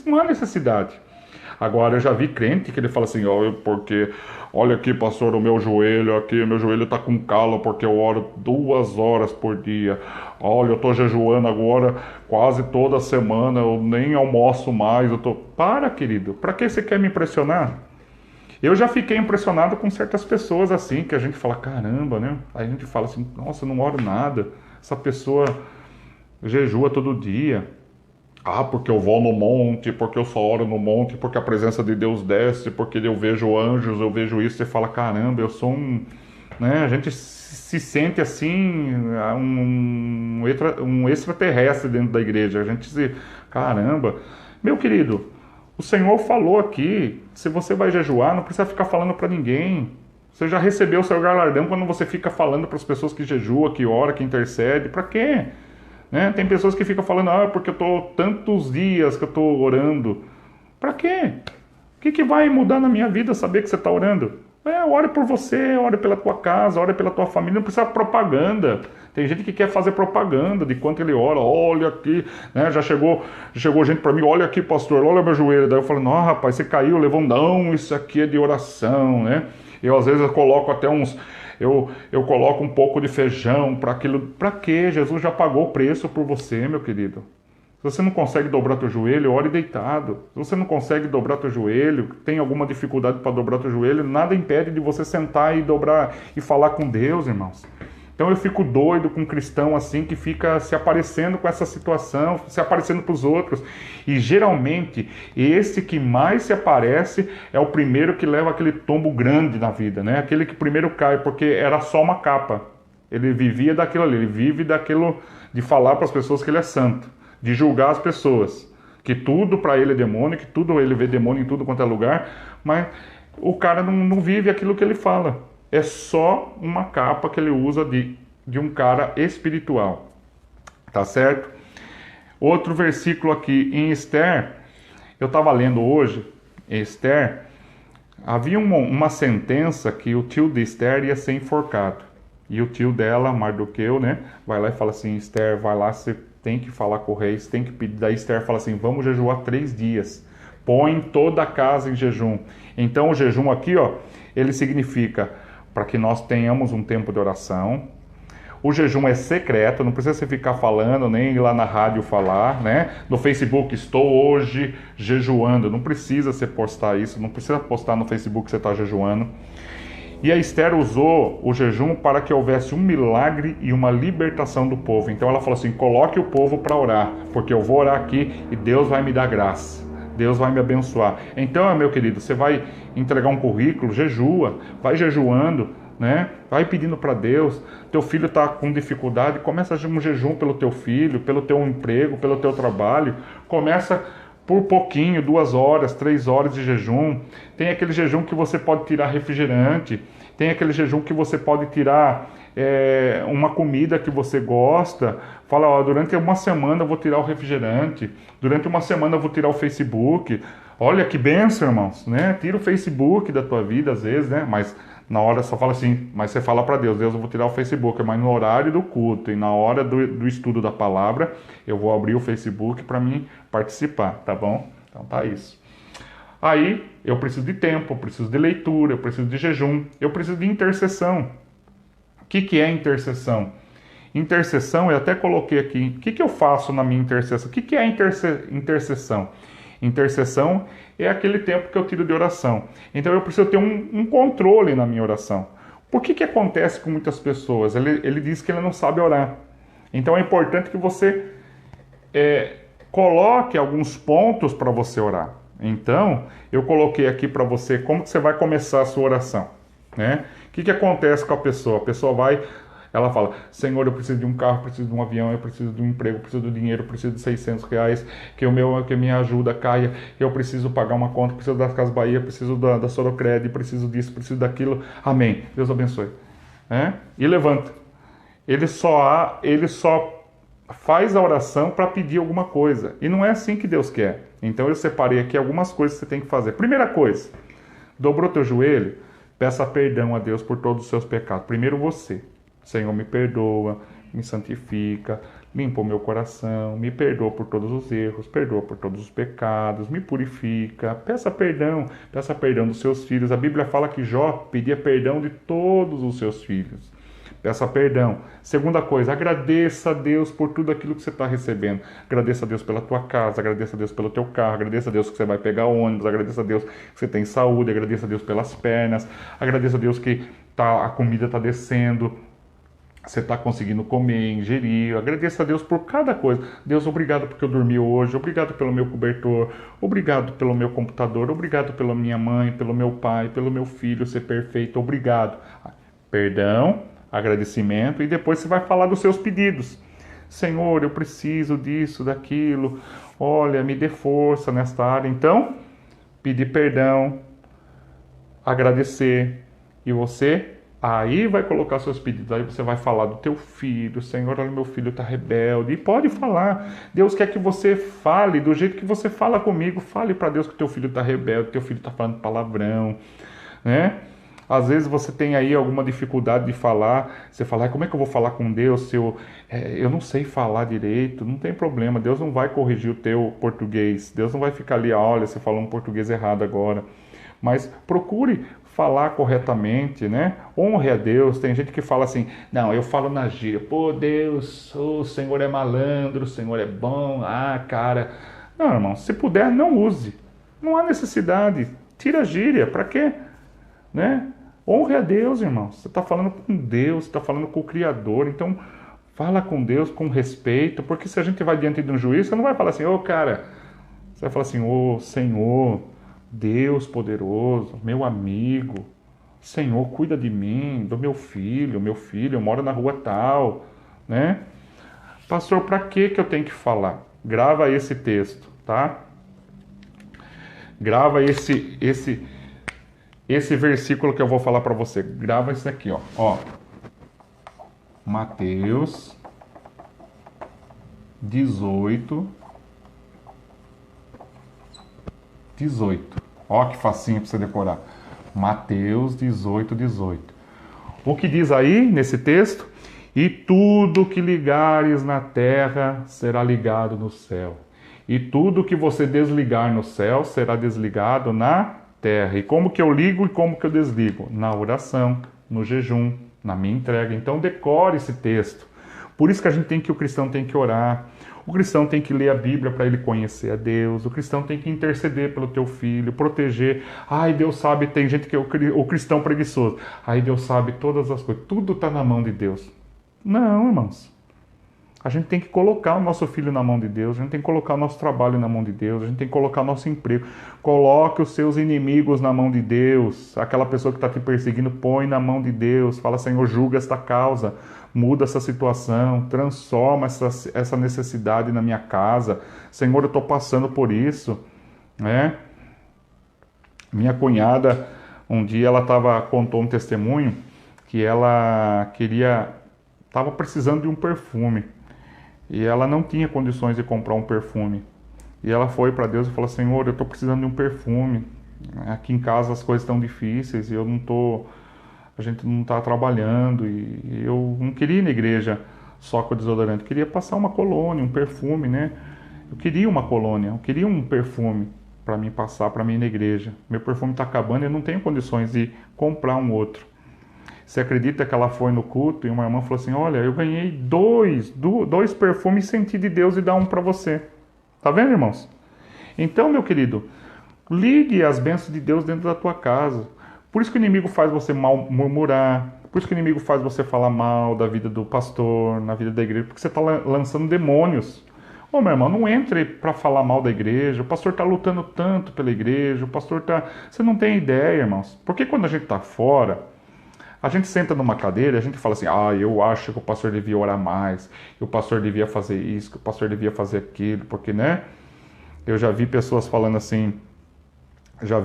Não há necessidade. Agora, eu já vi crente que ele fala assim, porque, olha aqui, pastor, o meu joelho está com calo porque eu oro 2 horas por dia. Olha, eu estou jejuando agora quase toda semana, eu nem almoço mais. Para, querido, para que você quer me impressionar? Eu já fiquei impressionado com certas pessoas assim, que a gente fala, caramba, né? Aí a gente fala assim, nossa, eu não oro nada. Essa pessoa jejua todo dia. Porque eu vou no monte, porque eu só oro no monte, porque a presença de Deus desce, porque eu vejo anjos, eu vejo isso. Você fala, caramba, eu sou um... Né? A gente se sente assim, um extraterrestre dentro da igreja. A gente se... Caramba. Meu querido, o Senhor falou aqui, se você vai jejuar, não precisa ficar falando para ninguém. Você já recebeu o seu galardão quando você fica falando para as pessoas que jejuam, que ora, que intercede. Para quê? Né? Tem pessoas que ficam falando, porque eu estou tantos dias que eu estou orando. Para quê? O que vai mudar na minha vida saber que você está orando? Ore por você, ore pela tua casa, ore pela tua família, não precisa propaganda. Tem gente que quer fazer propaganda de quanto ele ora, olha aqui, né? Já chegou gente para mim, olha aqui, pastor, olha meu joelho. Daí eu falo, não, rapaz, você caiu, levou não, isso aqui é de oração, né? Eu às vezes eu coloco até eu coloco um pouco de feijão para aquilo. Para quê? Jesus já pagou o preço por você, meu querido. Se você não consegue dobrar teu joelho, ore deitado. Se você não consegue dobrar teu joelho, tem alguma dificuldade para dobrar teu joelho, nada impede de você sentar e dobrar e falar com Deus, irmãos. Então eu fico doido com um cristão assim que fica se aparecendo com essa situação, se aparecendo para os outros. E geralmente esse que mais se aparece é o primeiro que leva aquele tombo grande na vida, né? Aquele que primeiro cai, porque era só uma capa. Ele vivia daquilo ali, ele vive daquilo de falar para as pessoas que ele é santo, de julgar as pessoas, que tudo para ele é demônio, que tudo ele vê demônio em tudo quanto é lugar, mas o cara não vive aquilo que ele fala. É só uma capa que ele usa de um cara espiritual. Tá certo? Outro versículo aqui em Esther, eu estava lendo hoje, em Esther, havia uma sentença que o tio de Esther ia ser enforcado. E o tio dela, Mardoqueu, né, vai lá e fala assim, Esther, vai lá, você tem que falar com o rei, você tem que pedir. Daí Esther fala assim, vamos jejuar 3 dias. Põe toda a casa em jejum. Então o jejum aqui, ó, ele significa para que nós tenhamos um tempo de oração. O jejum é secreto, não precisa você ficar falando, nem ir lá na rádio falar, né? No Facebook, estou hoje jejuando. Não precisa você postar isso, não precisa postar no Facebook que você está jejuando. E a Esther usou o jejum para que houvesse um milagre e uma libertação do povo. Então ela falou assim, coloque o povo para orar, porque eu vou orar aqui e Deus vai me dar graça. Deus vai me abençoar. Então, meu querido, você vai entregar um currículo, jejua, vai jejuando, né? Vai pedindo para Deus. Teu filho está com dificuldade, começa um jejum pelo teu filho, pelo teu emprego, pelo teu trabalho. Começa por pouquinho, 2 horas, 3 horas de jejum. Tem aquele jejum que você pode tirar refrigerante. Tem aquele jejum que você pode tirar uma comida que você gosta. Fala, durante uma semana eu vou tirar o refrigerante. Durante uma semana eu vou tirar o Facebook. Olha que bênção, irmãos, né? Tira o Facebook da tua vida às vezes, né? Mas na hora só fala assim, mas você fala para Deus, eu vou tirar o Facebook, mas no horário do culto e na hora do estudo da palavra, eu vou abrir o Facebook para mim participar, tá bom? Então tá isso. Aí eu preciso de tempo, eu preciso de leitura, eu preciso de jejum, eu preciso de intercessão. O que é intercessão? Intercessão, eu até coloquei aqui, o que eu faço na minha intercessão? O que é intercessão? Intercessão é aquele tempo que eu tiro de oração. Então eu preciso ter um controle na minha oração. Por que acontece com muitas pessoas? Ele diz que ele não sabe orar. Então é importante que você coloque alguns pontos para você orar. Então, eu coloquei aqui para você como que você vai começar a sua oração, né? O que acontece com a pessoa? A pessoa vai, ela fala, Senhor, eu preciso de um carro, eu preciso de um avião, eu preciso de um emprego, eu preciso de dinheiro, eu preciso de R$ 600, que minha ajuda caia, eu preciso pagar uma conta, eu preciso das Casas Bahia, eu preciso da Sorocred, preciso disso, preciso daquilo. Amém. Deus abençoe. E levanta. Ele só faz a oração para pedir alguma coisa. E não é assim que Deus quer. Então eu separei aqui algumas coisas que você tem que fazer. Primeira coisa, dobrou teu joelho, peça perdão a Deus por todos os seus pecados. Primeiro você. Senhor, me perdoa, me santifica, limpa o meu coração, me perdoa por todos os erros, perdoa por todos os pecados, me purifica. Peça perdão dos seus filhos. A Bíblia fala que Jó pedia perdão de todos os seus filhos. Peça perdão. Segunda coisa, agradeça a Deus por tudo aquilo que você está recebendo. Agradeça a Deus pela tua casa, agradeça a Deus pelo teu carro, agradeça a Deus que você vai pegar ônibus, agradeça a Deus que você tem saúde, agradeça a Deus pelas pernas, agradeça a Deus que a comida está descendo, você está conseguindo comer, ingerir. Agradeça a Deus por cada coisa. Deus, obrigado porque eu dormi hoje, obrigado pelo meu cobertor, obrigado pelo meu computador, obrigado pela minha mãe, pelo meu pai, pelo meu filho ser perfeito, obrigado. Perdão, agradecimento, e depois você vai falar dos seus pedidos. Senhor, eu preciso disso, daquilo, olha, me dê força nesta área. Então, pedir perdão, agradecer, e você aí vai colocar seus pedidos. Aí você vai falar do teu filho. Senhor, olha, meu filho está rebelde. E pode falar. Deus quer que você fale do jeito que você fala comigo. Fale para Deus que teu filho está rebelde, teu filho está falando palavrão, né? Às vezes você tem aí alguma dificuldade de falar, você fala, como é que eu vou falar com Deus se eu não sei falar direito? Não tem problema, Deus não vai corrigir o teu português, Deus não vai ficar ali, olha, você falou um português errado agora. Mas procure falar corretamente, né? Honre a Deus. Tem gente que fala assim, não, eu falo na gíria, pô, Deus, o Senhor é malandro, o Senhor é bom, cara. Não, irmão, se puder, não use. Não há necessidade. Tira a gíria, para quê? Né? Honre a Deus, irmão. Você está falando com Deus, você está falando com o Criador. Então, fala com Deus com respeito, porque se a gente vai diante de um juiz, você não vai falar assim, cara. Você vai falar assim, Senhor, Deus poderoso, meu amigo, Senhor, cuida de mim, do meu filho mora na rua tal, né? Pastor, para que eu tenho que falar? Grava esse texto, tá? Grava esse versículo que eu vou falar para você. Grava isso aqui, ó. Mateus 18. Ó que facinho para você decorar. Mateus 18. O que diz aí nesse texto? E tudo que ligares na terra será ligado no céu. E tudo que você desligar no céu será desligado na terra. E como que eu ligo e como que eu desligo? Na oração, no jejum, na minha entrega. Então decore esse texto. Por isso que o cristão tem que orar. O cristão tem que ler a Bíblia para ele conhecer a Deus. O cristão tem que interceder pelo teu filho, proteger. Deus sabe, tem gente que é o cristão preguiçoso. Deus sabe todas as coisas. Tudo está na mão de Deus. Não, irmãos. A gente tem que colocar o nosso filho na mão de Deus, a gente tem que colocar o nosso trabalho na mão de Deus, a gente tem que colocar o nosso emprego. Coloque os seus inimigos na mão de Deus. Aquela pessoa que está te perseguindo, põe na mão de Deus. Fala, Senhor, julga esta causa, muda essa situação, transforma essa necessidade na minha casa. Senhor, eu estou passando por isso, né? Minha cunhada, um dia ela contou um testemunho que ela estava precisando de um perfume. E ela não tinha condições de comprar um perfume. E ela foi para Deus e falou, Senhor, eu estou precisando de um perfume. Aqui em casa as coisas estão difíceis e a gente não está trabalhando. E eu não queria ir na igreja só com o desodorante. Eu queria passar uma colônia, um perfume, né? Eu queria uma colônia, eu queria um perfume para mim passar, para mim ir na igreja. Meu perfume está acabando e eu não tenho condições de comprar um outro. Você acredita que ela foi no culto e uma irmã falou assim, olha, eu ganhei dois perfumes, senti de Deus e dá um para você. Tá vendo, irmãos? Então, meu querido, ligue as bênçãos de Deus dentro da tua casa. Por isso que o inimigo faz você mal murmurar, por isso que o inimigo faz você falar mal da vida do pastor, na vida da igreja, porque você está lançando demônios. Ô, meu irmão, não entre para falar mal da igreja, o pastor está lutando tanto pela igreja, o pastor está... Você não tem ideia, irmãos. Porque quando a gente está fora, a gente senta numa cadeira e a gente fala assim, eu acho que o pastor devia orar mais, que o pastor devia fazer isso, que o pastor devia fazer aquilo, porque, né? Eu já vi pessoas falando assim, eu já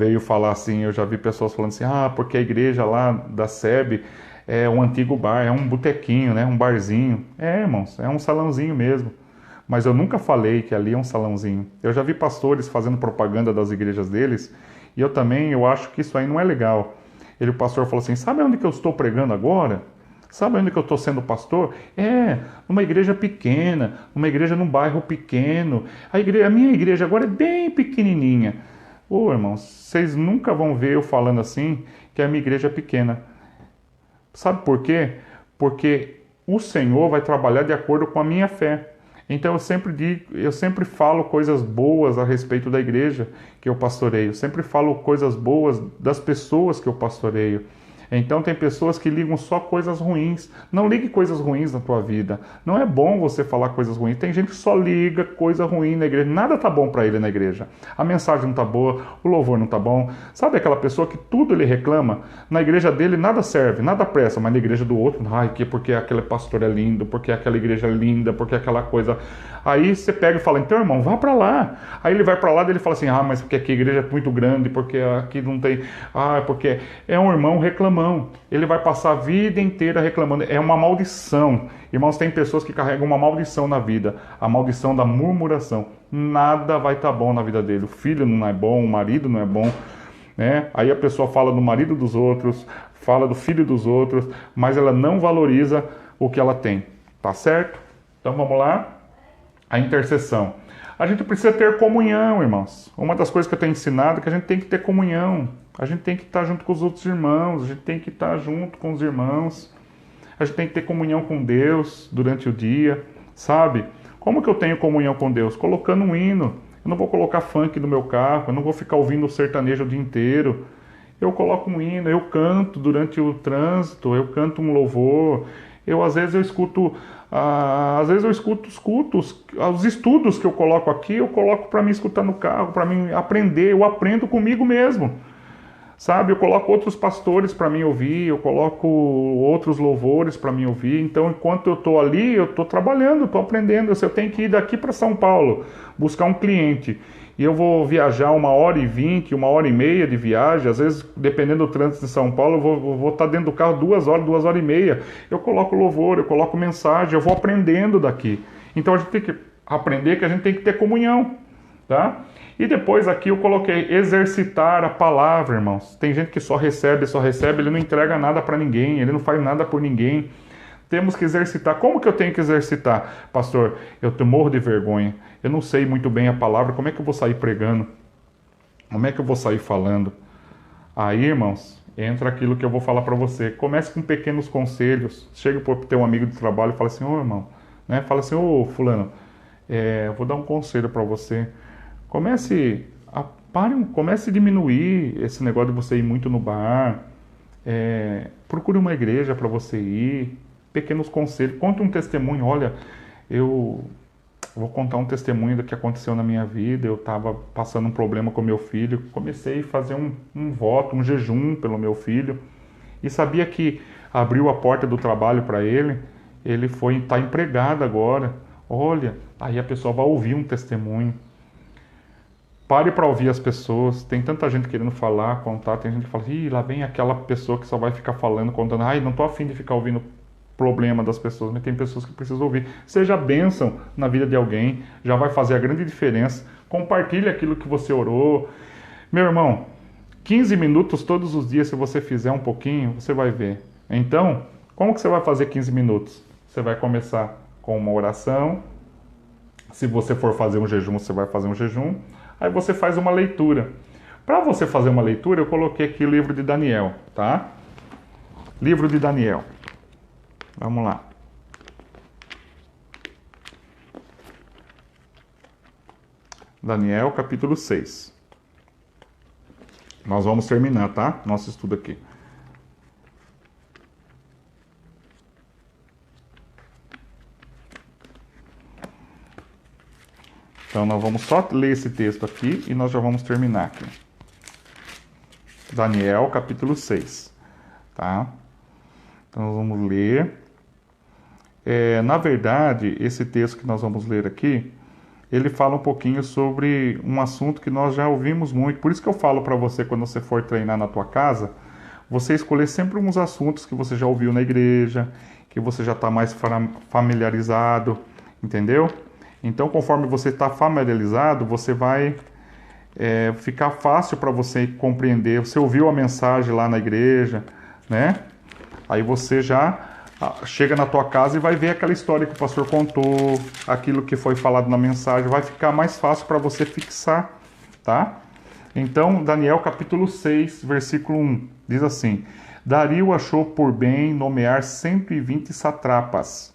vi pessoas falando assim, porque a igreja lá da SEB é um antigo bar, é um botequinho, né? Um barzinho. É, irmãos, é um salãozinho mesmo. Mas eu nunca falei que ali é um salãozinho. Eu já vi pastores fazendo propaganda das igrejas deles, e eu acho que isso aí não é legal. O pastor falou assim, sabe onde que eu estou pregando agora? Sabe onde que eu estou sendo pastor? Numa igreja pequena, numa igreja num bairro pequeno. A minha igreja agora é bem pequenininha. Ô, irmãos, vocês nunca vão ver eu falando assim que a minha igreja é pequena. Sabe por quê? Porque o Senhor vai trabalhar de acordo com a minha fé. Então eu sempre falo coisas boas a respeito da igreja que eu pastoreio. Eu sempre falo coisas boas das pessoas que eu pastoreio. Então tem pessoas que ligam só coisas ruins. Não ligue coisas ruins na tua vida. Não é bom você falar coisas ruins. Tem gente que só liga coisa ruim na igreja. Nada tá bom para ele na igreja. A mensagem não tá boa, o louvor não tá bom. Sabe aquela pessoa que tudo ele reclama? Na igreja dele nada serve, nada presta, mas na igreja do outro, porque aquele pastor é lindo, porque aquela igreja é linda, porque aquela coisa. Aí você pega e fala, então irmão, vá para lá. Aí ele vai para lá e ele fala assim, mas porque aqui a igreja é muito grande, porque aqui não tem... porque é um irmão reclamando. Ele vai passar a vida inteira reclamando. É uma maldição. Irmãos, tem pessoas que carregam uma maldição na vida. A maldição da murmuração. Nada vai estar bom na vida dele. O filho não é bom, o marido não é bom, né? Aí a pessoa fala do marido dos outros, fala do filho dos outros, mas ela não valoriza o que ela tem. Tá certo? Então vamos lá. A intercessão. A gente precisa ter comunhão, irmãos. Uma das coisas que eu tenho ensinado é que a gente tem que ter comunhão. A gente tem que estar junto com os outros irmãos, a gente tem que estar junto com os irmãos. A gente tem que ter comunhão com Deus durante o dia, sabe? Como que eu tenho comunhão com Deus? Colocando um hino. Eu não vou colocar funk no meu carro, eu não vou ficar ouvindo o sertanejo o dia inteiro. Eu coloco um hino, eu canto durante o trânsito, eu canto um louvor. Às vezes eu escuto os cultos, os estudos que eu coloco aqui, eu coloco para me escutar no carro, para mim aprender, eu aprendo comigo mesmo. Sabe, eu coloco outros pastores para mim ouvir, eu coloco outros louvores para mim ouvir. Então, enquanto eu estou ali, eu estou trabalhando, estou aprendendo. Se eu tenho que ir daqui para São Paulo, buscar um cliente, e eu vou viajar 1h20, 1h30 de viagem, às vezes, dependendo do trânsito de São Paulo, eu vou estar dentro do carro 2 horas, 2h30. Eu coloco louvor, eu coloco mensagem, eu vou aprendendo daqui. Então, a gente tem que aprender que a gente tem que ter comunhão, tá? E depois aqui eu coloquei exercitar a palavra, irmãos. Tem gente que só recebe, ele não entrega nada para ninguém, ele não faz nada por ninguém. Temos que exercitar. Como que eu tenho que exercitar? Pastor, eu morro de vergonha. Eu não sei muito bem a palavra, como é que eu vou sair pregando? Como é que eu vou sair falando? Aí, irmãos, entra aquilo que eu vou falar para você. Comece com pequenos conselhos. Chega para o teu amigo de trabalho e fala assim, irmão, né? Fala assim, fulano, eu vou dar um conselho para você. Comece a diminuir esse negócio de você ir muito no bar. Procure uma igreja para você ir. Pequenos conselhos. Conte um testemunho. Olha, eu vou contar um testemunho do que aconteceu na minha vida. Eu estava passando um problema com meu filho. Comecei a fazer um voto, um jejum pelo meu filho. E sabia que abriu a porta do trabalho para ele. Ele está empregado agora. Olha, aí a pessoa vai ouvir um testemunho. Pare para ouvir as pessoas. Tem tanta gente querendo falar, contar. Tem gente que fala, lá vem aquela pessoa que só vai ficar falando, contando. Não estou afim de ficar ouvindo problema das pessoas, mas tem pessoas que precisam ouvir. Seja bênção na vida de alguém, já vai fazer a grande diferença. Compartilhe aquilo que você orou. Meu irmão, 15 minutos todos os dias, se você fizer um pouquinho, você vai ver. Então, como que você vai fazer 15 minutos? Você vai começar com uma oração. Se você for fazer um jejum, você vai fazer um jejum. Aí você faz uma leitura. Para você fazer uma leitura, eu coloquei aqui o livro de Daniel, tá? Livro de Daniel. Vamos lá. Daniel, capítulo 6. Nós vamos terminar, tá? Nosso estudo aqui. Então, nós vamos só ler esse texto aqui e nós já vamos terminar aqui. Daniel, capítulo 6. Tá? Então, nós vamos ler. Na verdade, esse texto que nós vamos ler aqui, ele fala um pouquinho sobre um assunto que nós já ouvimos muito. Por isso que eu falo para você, quando você for treinar na tua casa, você escolher sempre uns assuntos que você já ouviu na igreja, que você já está mais familiarizado, entendeu? Então, conforme você está familiarizado, você vai ficar fácil para você compreender. Você ouviu a mensagem lá na igreja, né? Aí você já chega na tua casa e vai ver aquela história que o pastor contou, aquilo que foi falado na mensagem, vai ficar mais fácil para você fixar, tá? Então, Daniel capítulo 6, versículo 1, diz assim: Dario achou por bem nomear 120 satrapas,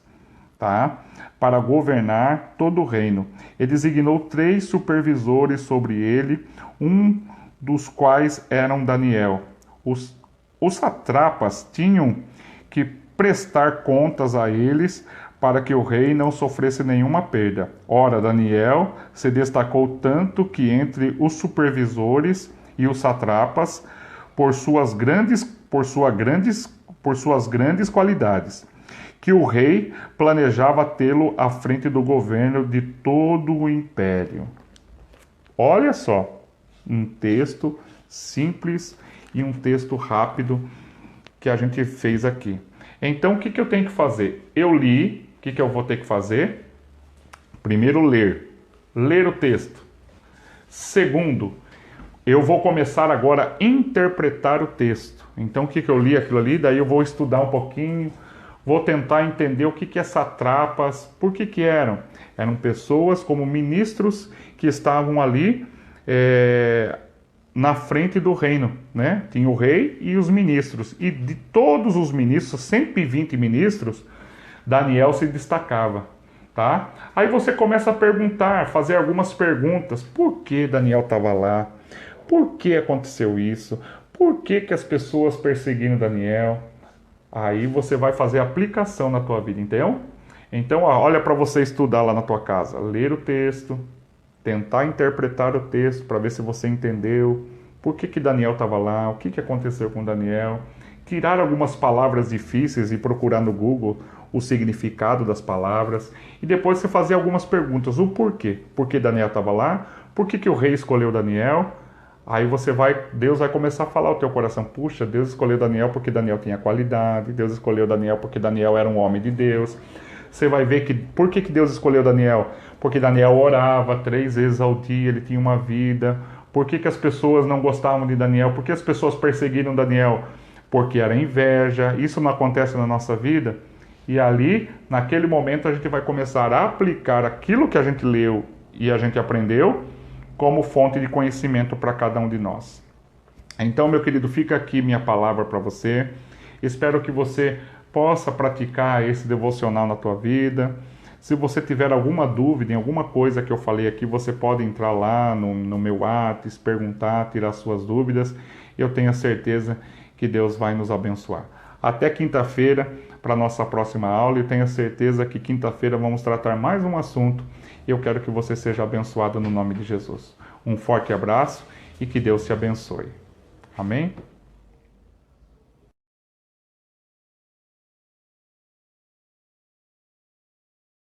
tá? Para governar todo o reino. Ele designou 3 supervisores sobre ele, um dos quais eram Daniel. Os satrapas tinham que prestar contas a eles para que o rei não sofresse nenhuma perda. Ora, Daniel se destacou tanto que entre os supervisores e os satrapas por suas grandes qualidades, que o rei planejava tê-lo à frente do governo de todo o império. Olha só, um texto simples e um texto rápido que a gente fez aqui. Então, o que eu tenho que fazer? Eu li, o que eu vou ter que fazer? Primeiro, ler o texto. Segundo, eu vou começar agora a interpretar o texto. Então, o que eu li aquilo ali? Daí eu vou estudar um pouquinho, vou tentar entender o que é satrapas, por que eram. Eram pessoas como ministros que estavam ali na frente do reino, né? Tinha o rei e os ministros. E de todos os ministros, 120 ministros, Daniel se destacava, tá? Aí você começa a perguntar, fazer algumas perguntas. Por que Daniel estava lá? Por que aconteceu isso? Por que as pessoas perseguiram Daniel? Aí você vai fazer aplicação na tua vida, entendeu? Então, olha para você estudar lá na tua casa. Ler o texto, tentar interpretar o texto para ver se você entendeu. Por que Daniel estava lá? O que aconteceu com Daniel? Tirar algumas palavras difíceis e procurar no Google o significado das palavras. E depois você fazer algumas perguntas. O porquê? Por que Daniel estava lá? Por que o rei escolheu Daniel? Aí Deus vai começar a falar ao teu coração. Puxa, Deus escolheu Daniel porque Daniel tinha qualidade. Deus escolheu Daniel porque Daniel era um homem de Deus. Você vai ver por que Deus escolheu Daniel? Porque Daniel orava 3 vezes ao dia, ele tinha uma vida. Por que as pessoas não gostavam de Daniel? Por que as pessoas perseguiram Daniel? Porque era inveja. Isso não acontece na nossa vida? E ali, naquele momento, a gente vai começar a aplicar aquilo que a gente leu e a gente aprendeu como fonte de conhecimento para cada um de nós. Então, meu querido, fica aqui minha palavra para você. Espero que você possa praticar esse devocional na tua vida. Se você tiver alguma dúvida em alguma coisa que eu falei aqui, você pode entrar lá no meu WhatsApp, perguntar, tirar suas dúvidas. Eu tenho certeza que Deus vai nos abençoar. Até quinta-feira para a nossa próxima aula e tenho certeza que quinta-feira vamos tratar mais um assunto. Eu quero que você seja abençoado no nome de Jesus. Um forte abraço e que Deus te abençoe. Amém?